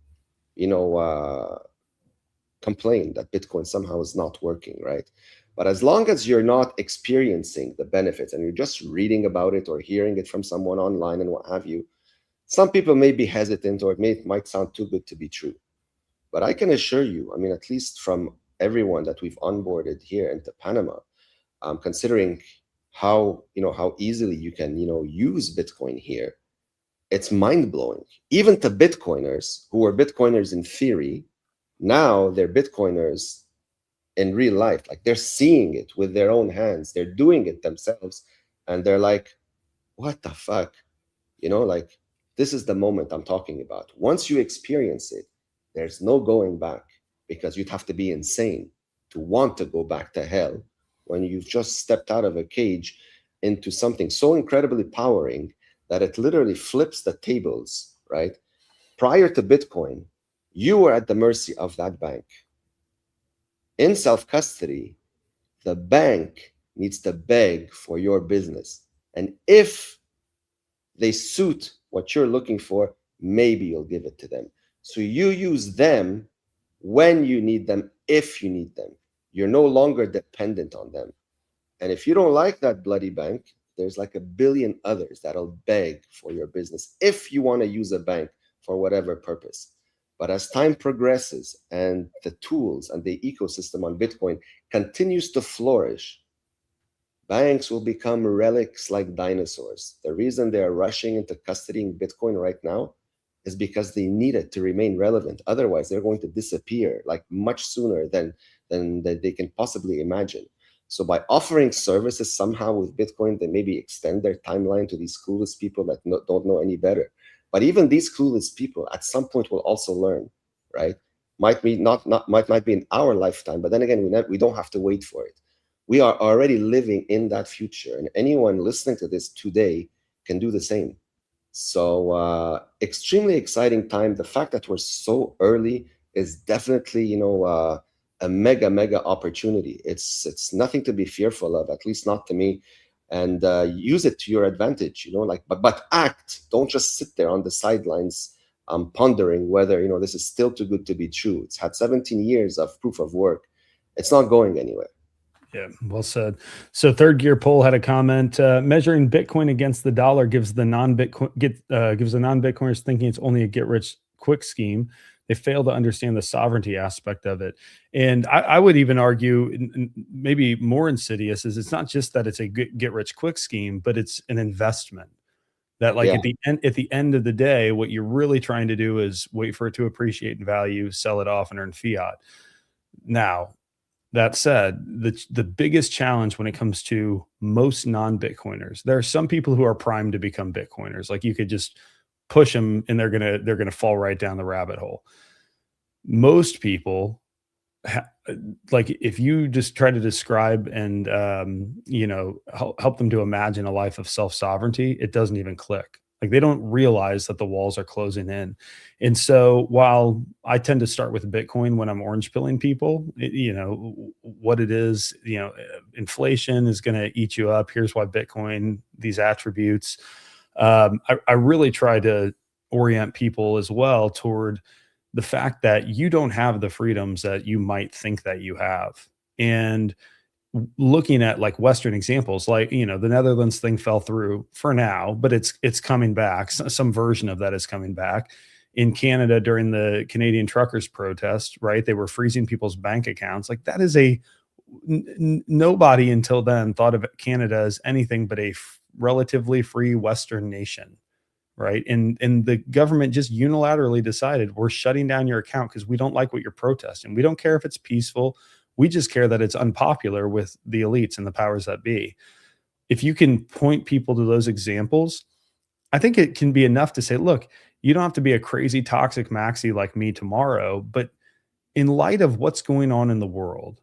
complain that Bitcoin somehow is not working, right? But as long as you're not experiencing the benefits and you're just reading about it or hearing it from someone online and what have you, some people may be hesitant, or it might sound too good to be true. But I can assure you, at least from everyone that we've onboarded here into Panama, considering how easily you can use Bitcoin here, it's mind-blowing. Even to Bitcoiners who were Bitcoiners in theory, now they're Bitcoiners in real life. Like, they're seeing it with their own hands, they're doing it themselves, and they're like, what the fuck? You know, like, this is the moment I'm talking about. Once you experience it, there's no going back, because you'd have to be insane to want to go back to hell when you've just stepped out of a cage into something so incredibly powering that it literally flips the tables, right? Prior to Bitcoin, you were at the mercy of that bank. In self-custody, the bank needs to beg for your business. And if they suit what you're looking for, maybe you'll give it to them. So you use them when you need them, if you need them. You're no longer dependent on them. And if you don't like that bloody bank, there's like a billion others that'll beg for your business if you want to use a bank for whatever purpose. But as time progresses and the tools and the ecosystem on Bitcoin continues to flourish, banks will become relics like dinosaurs. The reason they are rushing into custodying Bitcoin right now is because they need it to remain relevant. Otherwise, they're going to disappear like much sooner than they can possibly imagine. So by offering services somehow with Bitcoin, they maybe extend their timeline to these clueless people that don't know any better. But even these clueless people at some point will also learn, right? Might be might be in our lifetime, but then again, we don't have to wait for it. We are already living in that future, and anyone listening to this today can do the same. So extremely exciting time. The fact that we're so early is definitely, you know, a mega opportunity. It's nothing to be fearful of, at least not to me. And use it to your advantage, you know, like, but act. Don't just sit there on the sidelines pondering whether, you know, this is still too good to be true. It's had 17 years of proof of work. It's not going anywhere. Yeah, well said. So Third Gear Poll had a comment: measuring Bitcoin against the dollar gives the non-Bitcoiners thinking it's only a get-rich-quick scheme. They fail to understand the sovereignty aspect of it. And I would even argue, maybe more insidious, is it's not just that it's a get-rich-quick scheme, but it's an investment. That, like, at the end of the day, what you're really trying to do is wait for it to appreciate in value, sell it off, and earn fiat. Now, that said, the biggest challenge when it comes to most non-Bitcoiners, there are some people who are primed to become Bitcoiners. Like, you could just push them and they're gonna fall right down the rabbit hole. Most people, like, if you just try to describe and you know, help them to imagine a life of self-sovereignty, it doesn't even click. Like, they don't realize that the walls are closing in. And so while I tend to start with Bitcoin when I'm orange pilling people, you know, what it is, you know, inflation is going to eat you up. Here's why Bitcoin, these attributes. I really try to orient people as well toward the fact that you don't have the freedoms that you might think that you have. And looking at, like, Western examples, like, you know, the Netherlands thing fell through for now, but it's coming back. Some version of that is coming back. In Canada, during the Canadian truckers protest, right, they were freezing people's bank accounts. Like, that is nobody until then thought of Canada as anything but a relatively free Western nation, right? And the government just unilaterally decided, we're shutting down your account because we don't like what you're protesting. We don't care if it's peaceful. We just care that it's unpopular with the elites and the powers that be. If you can point people to those examples, I think it can be enough to say, look, you don't have to be a crazy toxic maxi like me tomorrow, but in light of what's going on in the world,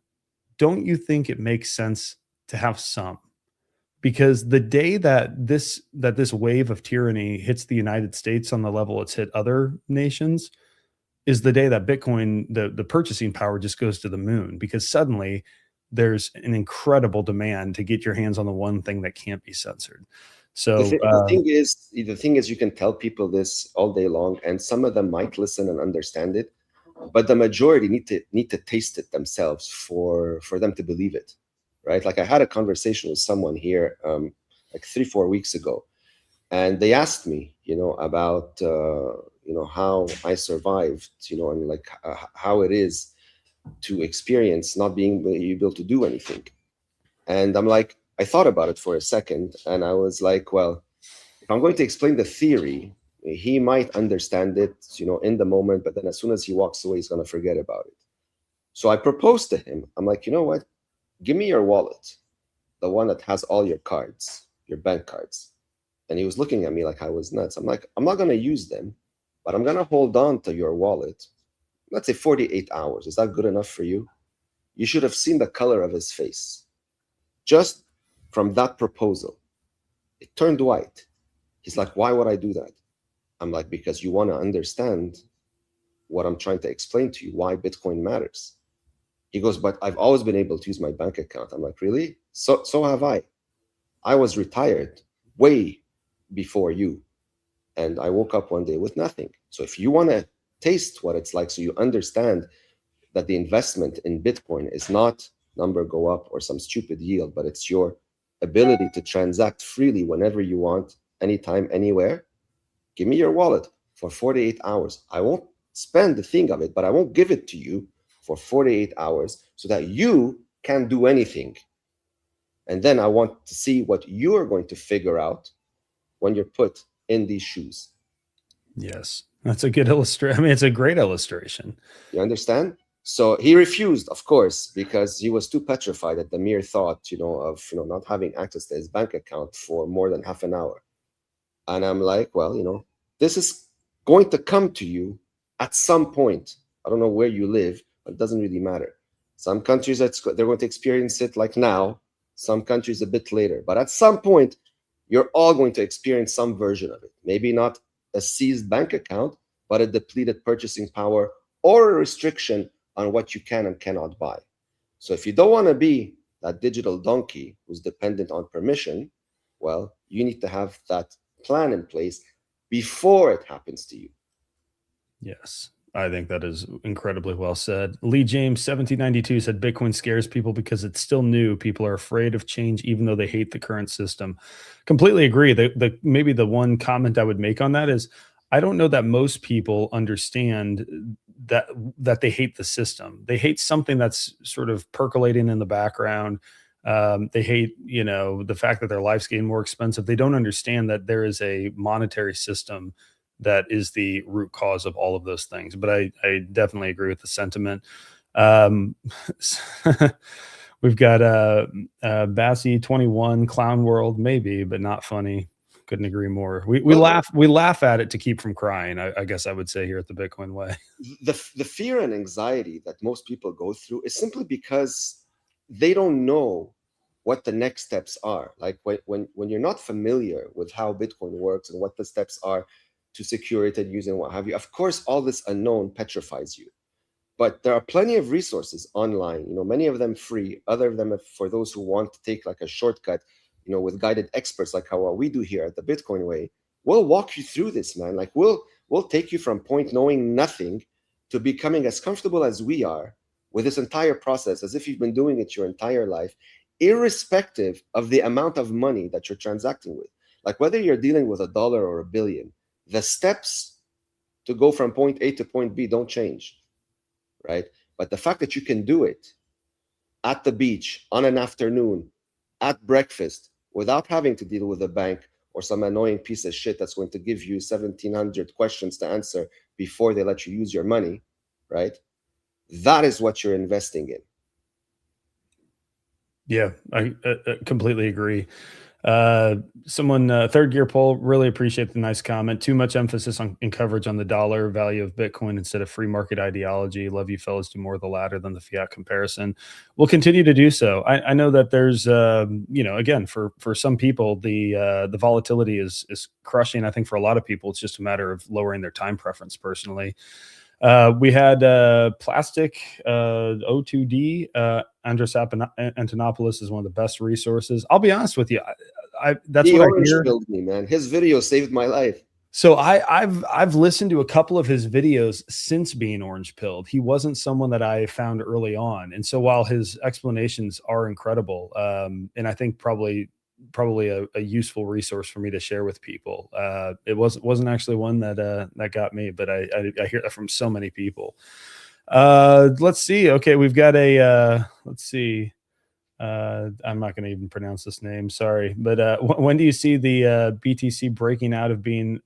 don't you think it makes sense to have some? Because the day that this wave of tyranny hits the United States on the level it's hit other nations is the day that Bitcoin, the purchasing power, just goes to the moon, because suddenly there's an incredible demand to get your hands on the one thing that can't be censored. So the thing is, you can tell people this all day long, and some of them might listen and understand it, but the majority need to taste it themselves for them to believe it, right? Like, I had a conversation with someone here like 3-4 weeks ago, and they asked me, you know, about you know, how I survived, you know, and like how it is to experience not being able to do anything. And I'm like, I thought about it for a second, and I was like, well, if I'm going to explain the theory, he might understand it, you know, in the moment, but then as soon as he walks away, he's going to forget about it. So I proposed to him. I'm like, you know what? Give me your wallet, the one that has all your cards, your bank cards. And he was looking at me like I was nuts. I'm like, I'm not going to use them, but I'm going to hold on to your wallet. Let's say 48 hours. Is that good enough for you? You should have seen the color of his face. Just from that proposal, it turned white. He's like, why would I do that? I'm like, because you want to understand what I'm trying to explain to you, why Bitcoin matters. He goes, but I've always been able to use my bank account. I'm like, really? So have I. I was retired way before you. And I woke up one day with nothing. So if you want to taste what it's like, so you understand that the investment in Bitcoin is not number go up or some stupid yield, but it's your ability to transact freely whenever you want, anytime, anywhere, give me your wallet for 48 hours. I won't spend the thing of it, but I won't give it to you for 48 hours so that you can't do anything. And then I want to see what you're going to figure out when you're put in these shoes. Yes, that's a good illustration. I mean, it's a great illustration. You understand? So he refused, of course, because he was too petrified at the mere thought, of not having access to his bank account for more than half an hour. And I'm like, well, this is going to come to you at some point. I don't know where you live, but it doesn't really matter. Some countries, they're going to experience it like now. Some countries a bit later. But at some point, you're all going to experience some version of it. Maybe not a seized bank account, but a depleted purchasing power or a restriction on what you can and cannot buy. So if you don't want to be that digital donkey who's dependent on permission, well, you need to have that plan in place before it happens to you. Yes, I think that is incredibly well said. Lee James 1792 said Bitcoin scares people because it's still new. People are afraid of change even though they hate the current system. Completely agree. Maybe the one comment I would make on that is I don't know that most people understand that they hate the system. They hate something that's sort of percolating in the background. They hate, the fact that their life's getting more expensive. They don't understand that there is a monetary system that is the root cause of all of those things. But I definitely agree with the sentiment. We've got Bassy 21 Clown World, maybe, but not funny. Couldn't agree more. We laugh at it to keep from crying. I guess I would say here at the Bitcoin Way. The fear and anxiety that most people go through is simply because they don't know what the next steps are. Like when you're not familiar with how Bitcoin works and what the steps are to secure it and use it and what have you, of course, all this unknown petrifies you. But there are plenty of resources online, many of them free, other of them for those who want to take like a shortcut, with guided experts like how we do here at the Bitcoin Way. We'll walk you through this, man. Like we'll take you from point knowing nothing to becoming as comfortable as we are with this entire process, as if you've been doing it your entire life, irrespective of the amount of money that you're transacting with. Like whether you're dealing with $1 or $1 billion, the steps to go from point A to point B don't change, right? But the fact that you can do it at the beach on an afternoon, at breakfast, without having to deal with a bank or some annoying piece of shit that's going to give you 1,700 questions to answer before they let you use your money, right? That is what you're investing in. Yeah, I completely agree. Someone, Third Gear Poll, really appreciate the nice comment. Too much emphasis in coverage on the dollar value of Bitcoin instead of free market ideology. Love you fellas, do more of the latter than the fiat comparison. We'll continue to do so. I know that there's, again, for some people, the volatility is crushing. I think for a lot of people, it's just a matter of lowering their time preference personally. We had Plastic O2D. Andres Antonopoulos is one of the best resources. I'll be honest with you. That's what I hear. Killed me, man. His video saved my life. So I've listened to a couple of his videos since being orange pilled. He wasn't someone that I found early on, and so while his explanations are incredible, and I think probably a useful resource for me to share with people, it wasn't actually one that got me, but I hear that from so many people. Let's see. Okay, we've got let's see. I'm not going to even pronounce this name. Sorry. But when do you see the BTC breaking out of being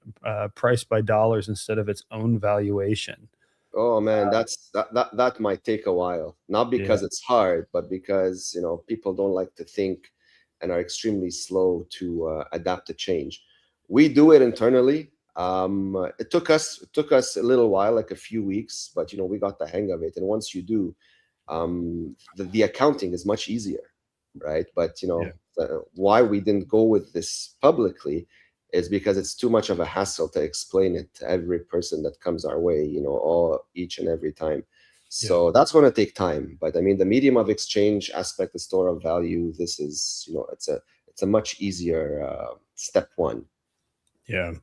priced by dollars instead of its own valuation? Oh man, that might take a while. Not because it's hard, but because people don't like to think and are extremely slow to adapt to change. We do it internally. It took us a little while, like a few weeks, but we got the hang of it. And once you do, the accounting is much easier, right? But why we didn't go with this publicly is because it's too much of a hassle to explain it to every person that comes our way, each and every time. So that's going to take time. But I mean, the medium of exchange aspect, the store of value, this is, it's a much easier step one. Yeah.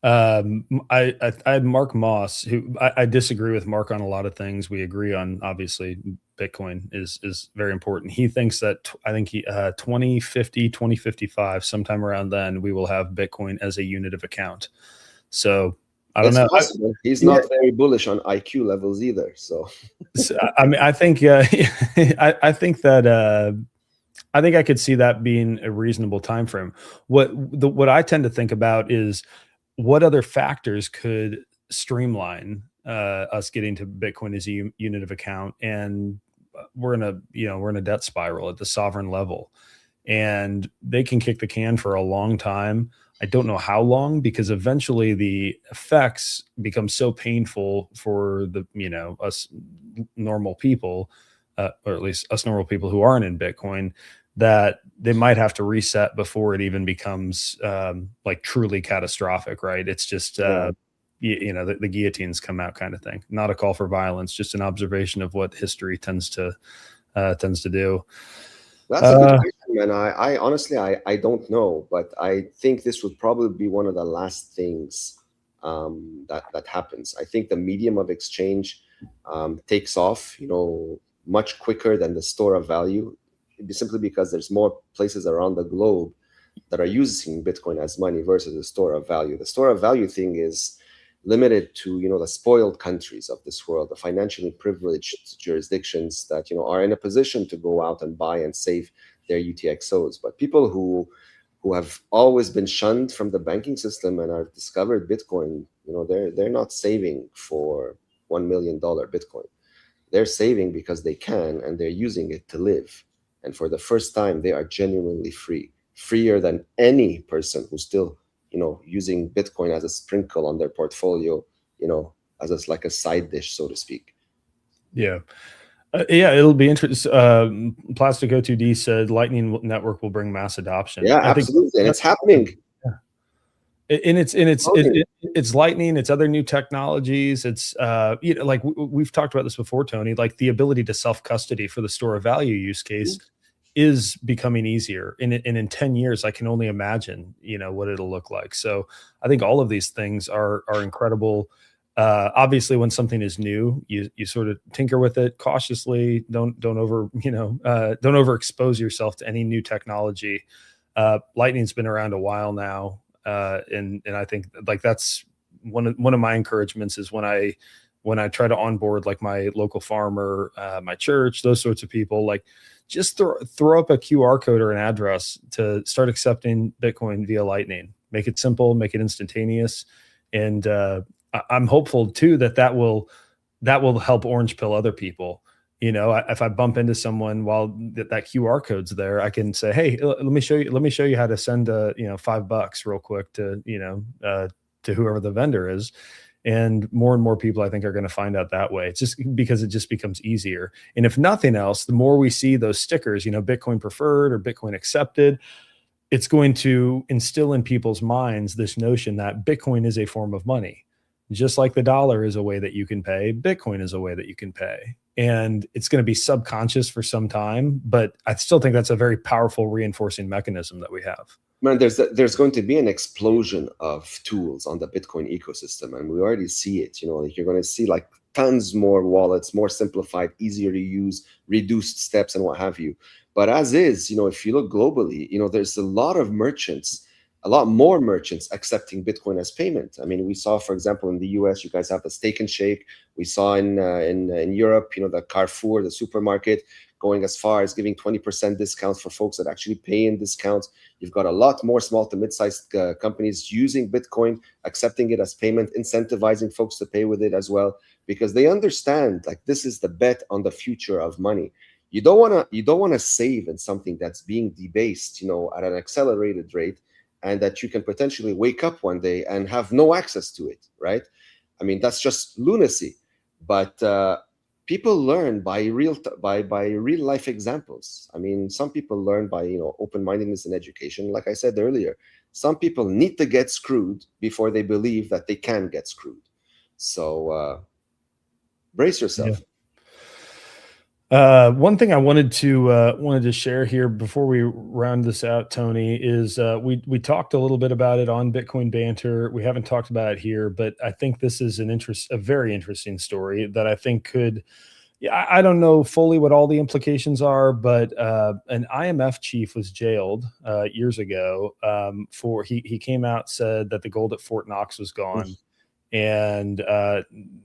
I had Mark Moss, who I disagree with Mark on a lot of things. We agree on, obviously, Bitcoin is very important. He thinks that, I think 2050, 2055, sometime around then, we will have Bitcoin as a unit of account. So I don't know. Possible. He's not very bullish on IQ levels either. So I mean, I think I think that I think I could see that being a reasonable time frame. What I tend to think about is what other factors could streamline us getting to Bitcoin as a unit of account, and we're in a debt spiral at the sovereign level, and they can kick the can for a long time. I don't know how long, because eventually the effects become so painful for us normal people, or at least us normal people who aren't in Bitcoin, that they might have to reset before it even becomes like truly catastrophic, right? It's just, the guillotines come out kind of thing. Not a call for violence, just an observation of what history tends to do. That's a good question, man. I honestly, I don't know, but I think this would probably be one of the last things that happens. I think the medium of exchange takes off, much quicker than the store of value, simply because there's more places around the globe that are using Bitcoin as money versus the store of value. The store of value thing is limited to, the spoiled countries of this world, the financially privileged jurisdictions that, are in a position to go out and buy and save their UTXOs. But people who have always been shunned from the banking system and have discovered Bitcoin, they're not saving for $1 million Bitcoin. They're saving because they can, and they're using it to live. And for the first time, they are genuinely free, freer than any person who's still, using Bitcoin as a sprinkle on their portfolio, as like a side dish, so to speak. Yeah. It'll be interesting. Plastic O2D said Lightning Network will bring mass adoption. Yeah, absolutely. And it's happening. Yeah. And it's Lightning, it's other new technologies. It's like we've talked about this before, Tony, like the ability to self-custody for the store of value use case is becoming easier. And in 10 years, I can only imagine, what it'll look like. So I think all of these things are incredible. Obviously, when something is new, you sort of tinker with it cautiously. Don't overexpose yourself to any new technology. Lightning's been around a while now. And I think like that's one of my encouragements is when I try to onboard like my local farmer, my church, those sorts of people, like just throw up a QR code or an address to start accepting Bitcoin via Lightning. Make it simple, make it instantaneous, and I'm hopeful too that will help orange pill other people. If I bump into someone while that QR code's there, I can say, hey, let me show you how to send $5 real quick to whoever the vendor is. And more people, I think, are going to find out that way. It's just because it just becomes easier. And if nothing else, the more we see those stickers, Bitcoin preferred or Bitcoin accepted, it's going to instill in people's minds this notion that Bitcoin is a form of money. Just like the dollar is a way that you can pay, Bitcoin is a way that you can pay. And it's going to be subconscious for some time, but I still think that's a very powerful reinforcing mechanism that we have. Man, there's going to be an explosion of tools on the Bitcoin ecosystem, and we already see it. Like you're going to see like tons more wallets, more simplified, easier to use, reduced steps, and what have you. But as is, if you look globally, there's a lot more merchants accepting Bitcoin as payment. I mean, we saw, for example, in the US, you guys have the Steak and Shake. We saw in Europe, the Carrefour, the supermarket, going as far as giving 20% discounts for folks that actually pay in discounts. You've got a lot more small to mid-sized companies using Bitcoin, accepting it as payment, incentivizing folks to pay with it as well, because they understand like this is the bet on the future of money. You don't want to save in something that's being debased, at an accelerated rate. and that you can potentially wake up one day and have no access to it, right? I mean, that's just lunacy. But people learn by real life examples. I mean, some people learn by, you know, open-mindedness in education. Like I said earlier, some people need to get screwed before they believe that they can get screwed. So brace yourself. One thing I wanted to share here before we round this out, Tony, is we talked a little bit about it on Bitcoin Banter. We haven't talked about it here, but I think this is a very interesting story that I think could. Yeah, I don't know fully what all the implications are, but an IMF chief was jailed years ago for he came out, said that the gold at Fort Knox was gone. And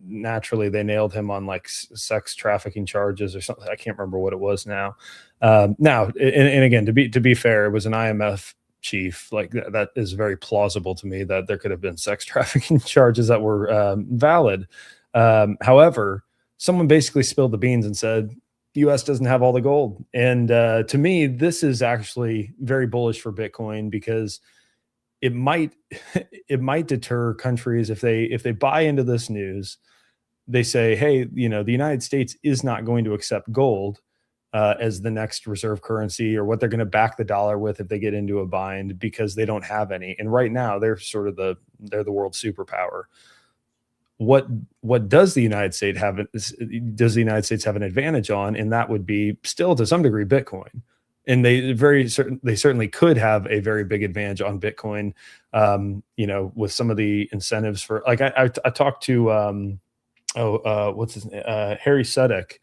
naturally they nailed him on like sex trafficking charges or something. I can't remember what it was now. And again, to be fair, it was an IMF chief. Like that is very plausible to me that there could have been sex trafficking charges that were valid. However, someone basically spilled the beans and said, US doesn't have all the gold. And to me, this is actually very bullish for Bitcoin, because it might deter countries if they buy into this news. They say, hey, you know, the United States is not going to accept gold as the next reserve currency, or what they're going to back the dollar with if they get into a bind, because they don't have any. And right now they're sort of they're the world superpower. What does the United States have? Does the United States have an advantage on? And that would be still to some degree Bitcoin. And they certainly could have a very big advantage on Bitcoin, you know, with some of the incentives for, like, I talked to, what's his name? Harry Sudek.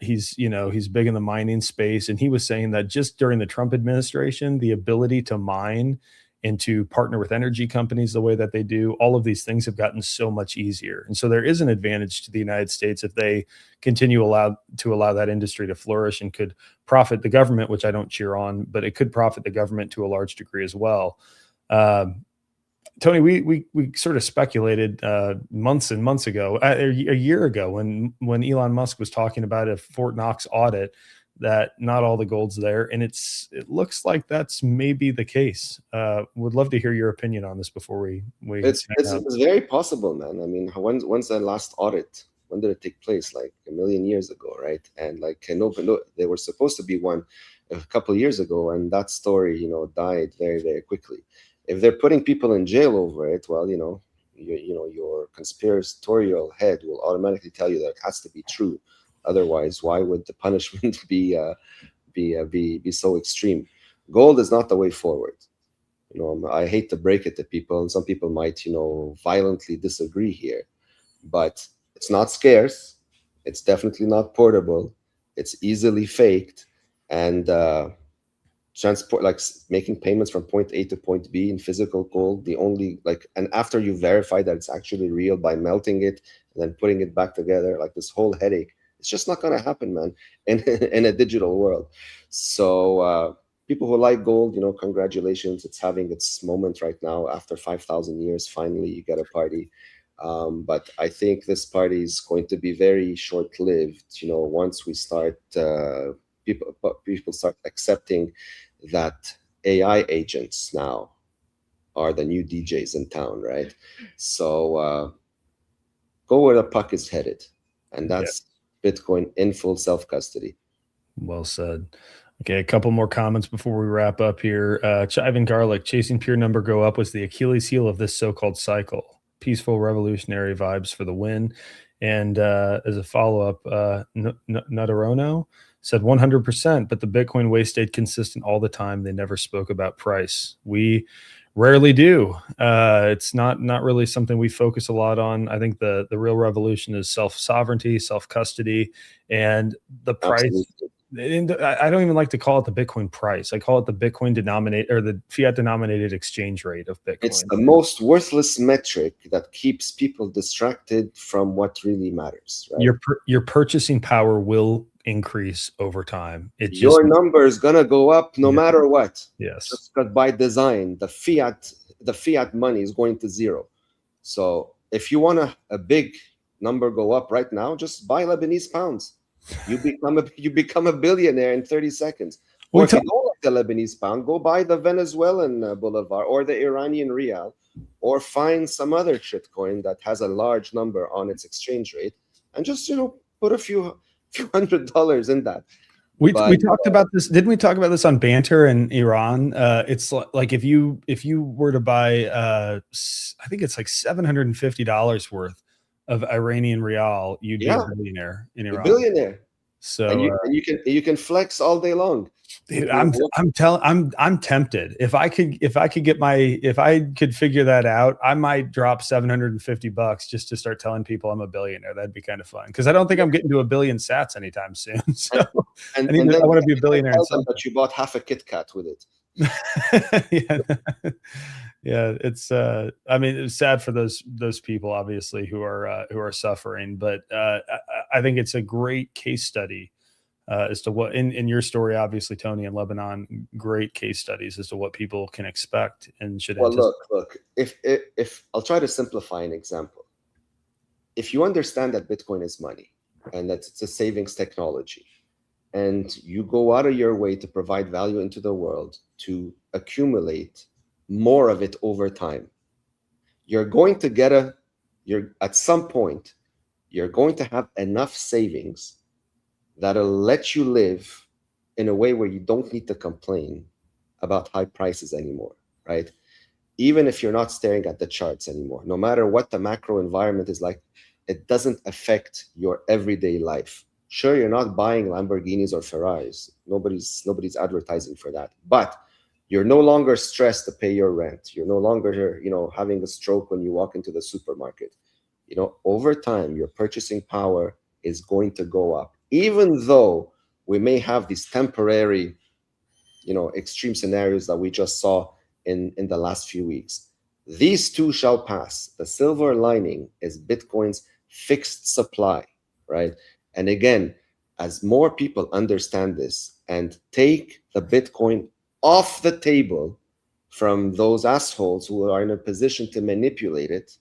He's big in the mining space. And he was saying that just during the Trump administration, the ability to mine and to partner with energy companies the way that they do, all of these things have gotten so much easier. And so there is an advantage to the United States if they continue to allow that industry to flourish, and could profit the government, which I don't cheer on, but it could profit the government to a large degree as well. Tony, we sort of speculated months and months ago, a year ago, when Elon Musk was talking about a Fort Knox audit, that not all the gold's there, and it looks like that's maybe the case. Would love to hear your opinion on this before we. It's very possible, man. I mean, when's the last audit? When did it take place? Like a million years ago, right? And like no, they were supposed to be one a couple of years ago, and that story, you know, died very, very quickly. If they're putting people in jail over it, well, you know, your conspiratorial head will automatically tell you that it has to be true. Otherwise, why would the punishment be so extreme? Gold is not the way forward. You know, I hate to break it to people, and some people might, you know, violently disagree here, but it's not scarce. It's definitely not portable. It's easily faked, and transport, like making payments from point A to point B in physical gold, the only, like, and after you verify that it's actually real by melting it and then putting it back together, like this whole headache. It's just not going to happen, man, in a digital world. So people who like gold, you know, congratulations. It's having its moment right now. After 5,000 years, finally, you get a party. But I think this party is going to be very short-lived. You know, once we start, people start accepting that AI agents now are the new DJs in town, right? So go where the puck is headed, and that's Bitcoin in full self-custody. Well said. Okay, a couple more comments before we wrap up here. Chive and Garlic, chasing pure number go up was the Achilles heel of this so-called cycle. Peaceful revolutionary vibes for the win. And as a follow-up, Nutarono said 100%, but the Bitcoin way stayed consistent all the time. They never spoke about price. We rarely do. It's not really something we focus a lot on. I think the real revolution is self-sovereignty, self-custody, and the price. Absolutely. And I don't even like to call it the Bitcoin price. I call it the Bitcoin denominated, or the fiat denominated exchange rate of Bitcoin. It's the most worthless metric that keeps people distracted from what really matters. Right? Your purchasing power will increase over time. Your number is gonna go up no matter what. Yes, just because by design the fiat money is going to zero. So if you want a big number go up right now, just buy Lebanese pounds. You become a billionaire in 30 seconds. Or if you don't like the Lebanese pound, go buy the Venezuelan bolivar or the Iranian rial, or find some other shitcoin that has a large number on its exchange rate, and just put a few $100 in that. We talked about this. Didn't we talk about this on Banter in Iran? It's like if you were to buy, I think it's like $750 worth of Iranian rial, you'd be a billionaire in Iran. A billionaire. So and you can flex all day long. Dude, I'm tempted. If I could figure that out, I might drop $750 just to start telling people I'm a billionaire. That'd be kind of fun, because I don't think I'm getting to a billion sats anytime soon. So and I want to be a billionaire. That you bought half a Kit Kat with it. Yeah, it's I mean, it's sad for those people, obviously, who are suffering, but I think it's a great case study as to what in your story, obviously, Tony, in Lebanon, great case studies as to what people can expect and should. Well, look, if I'll try to simplify an example. If you understand that Bitcoin is money and that it's a savings technology, and you go out of your way to provide value into the world to accumulate more of it over time, you're going to at some point, you're going to have enough savings that'll let you live in a way where you don't need to complain about high prices anymore, right? Even if you're not staring at the charts anymore, no matter what the macro environment is like, it doesn't affect your everyday life. Sure, you're not buying Lamborghinis or Ferraris. Nobody's advertising for that. But you're no longer stressed to pay your rent. You're no longer, having a stroke when you walk into the supermarket. Over time, your purchasing power is going to go up. Even though we may have these temporary, extreme scenarios that we just saw in the last few weeks. These too shall pass. The silver lining is Bitcoin's fixed supply, right? And again, as more people understand this and take the Bitcoin off the table from those assholes who are in a position to manipulate it,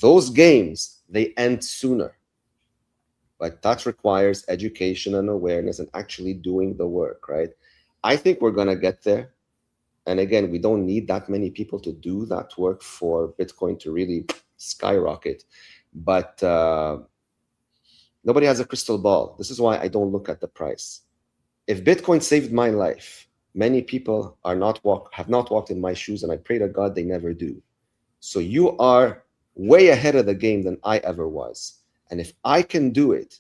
those games, they end sooner. But that requires education and awareness and actually doing the work, right? I think we're going to get there. And again, we don't need that many people to do that work for Bitcoin to really skyrocket. But nobody has a crystal ball. This is why I don't look at the price. If Bitcoin saved my life, many people have not walked in my shoes, and I pray to God they never do. So you are way ahead of the game than I ever was. And if I can do it,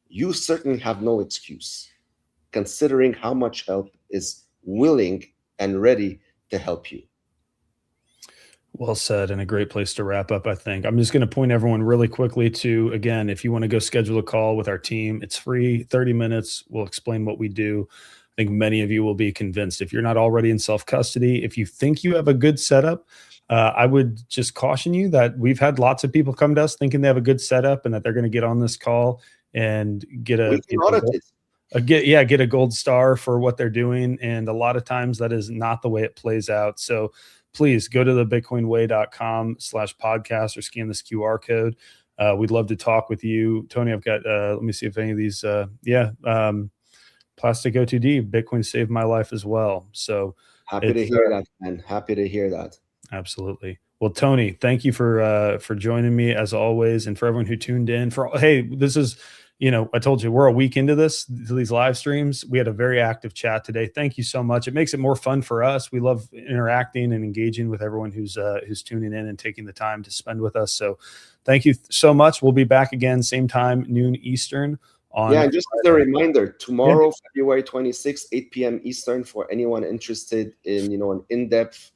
you certainly have no excuse, considering how much help is willing and ready to help you. Well said, and a great place to wrap up, I think. I'm just going to point everyone really quickly to, again, if you want to go schedule a call with our team, it's free, 30 minutes. We'll explain what we do. I think many of you will be convinced. If you're not already in self-custody, if you think you have a good setup, I would just caution you that we've had lots of people come to us thinking they have a good setup and that they're going to get on this call and get a gold star for what they're doing. And a lot of times that is not the way it plays out. So please go to the bitcoinway.com/podcast or scan this QR code. We'd love to talk with you. Tony, I've got, let me see if any of these, Plastic O2D, Bitcoin saved my life as well. So happy to hear that, man. Happy to hear that. Absolutely. Well, Tony, thank you for joining me as always. And for everyone who tuned in hey, this is, I told you we're a week into these live streams. We had a very active chat today. Thank you so much. It makes it more fun for us. We love interacting and engaging with everyone who's tuning in and taking the time to spend with us. So thank you so much. We'll be back again, same time, noon Eastern. And just as a reminder, tomorrow, February 26th, 8 p.m. Eastern, for anyone interested in, an in-depth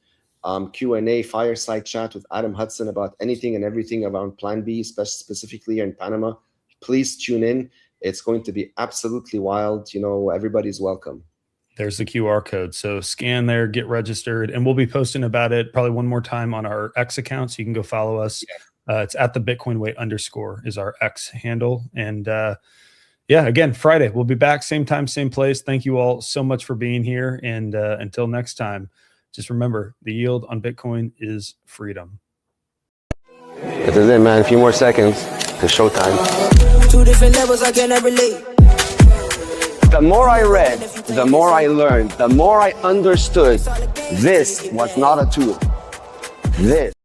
Q&A fireside chat with Adam Hudson about anything and everything around Plan B, specifically here in Panama, please tune in. It's going to be absolutely wild. Everybody's welcome. There's the QR code. So scan there, get registered, and we'll be posting about it probably one more time on our X account. So you can go follow us. It's at the Bitcoin Way _ is our X handle. And again, Friday, we'll be back same time, same place. Thank you all so much for being here. And until next time, just remember, the yield on Bitcoin is freedom. This is it, man. A few more seconds to showtime. 2 different levels, I cannot relate. The more I read, the more I learned, the more I understood this was not a tool. This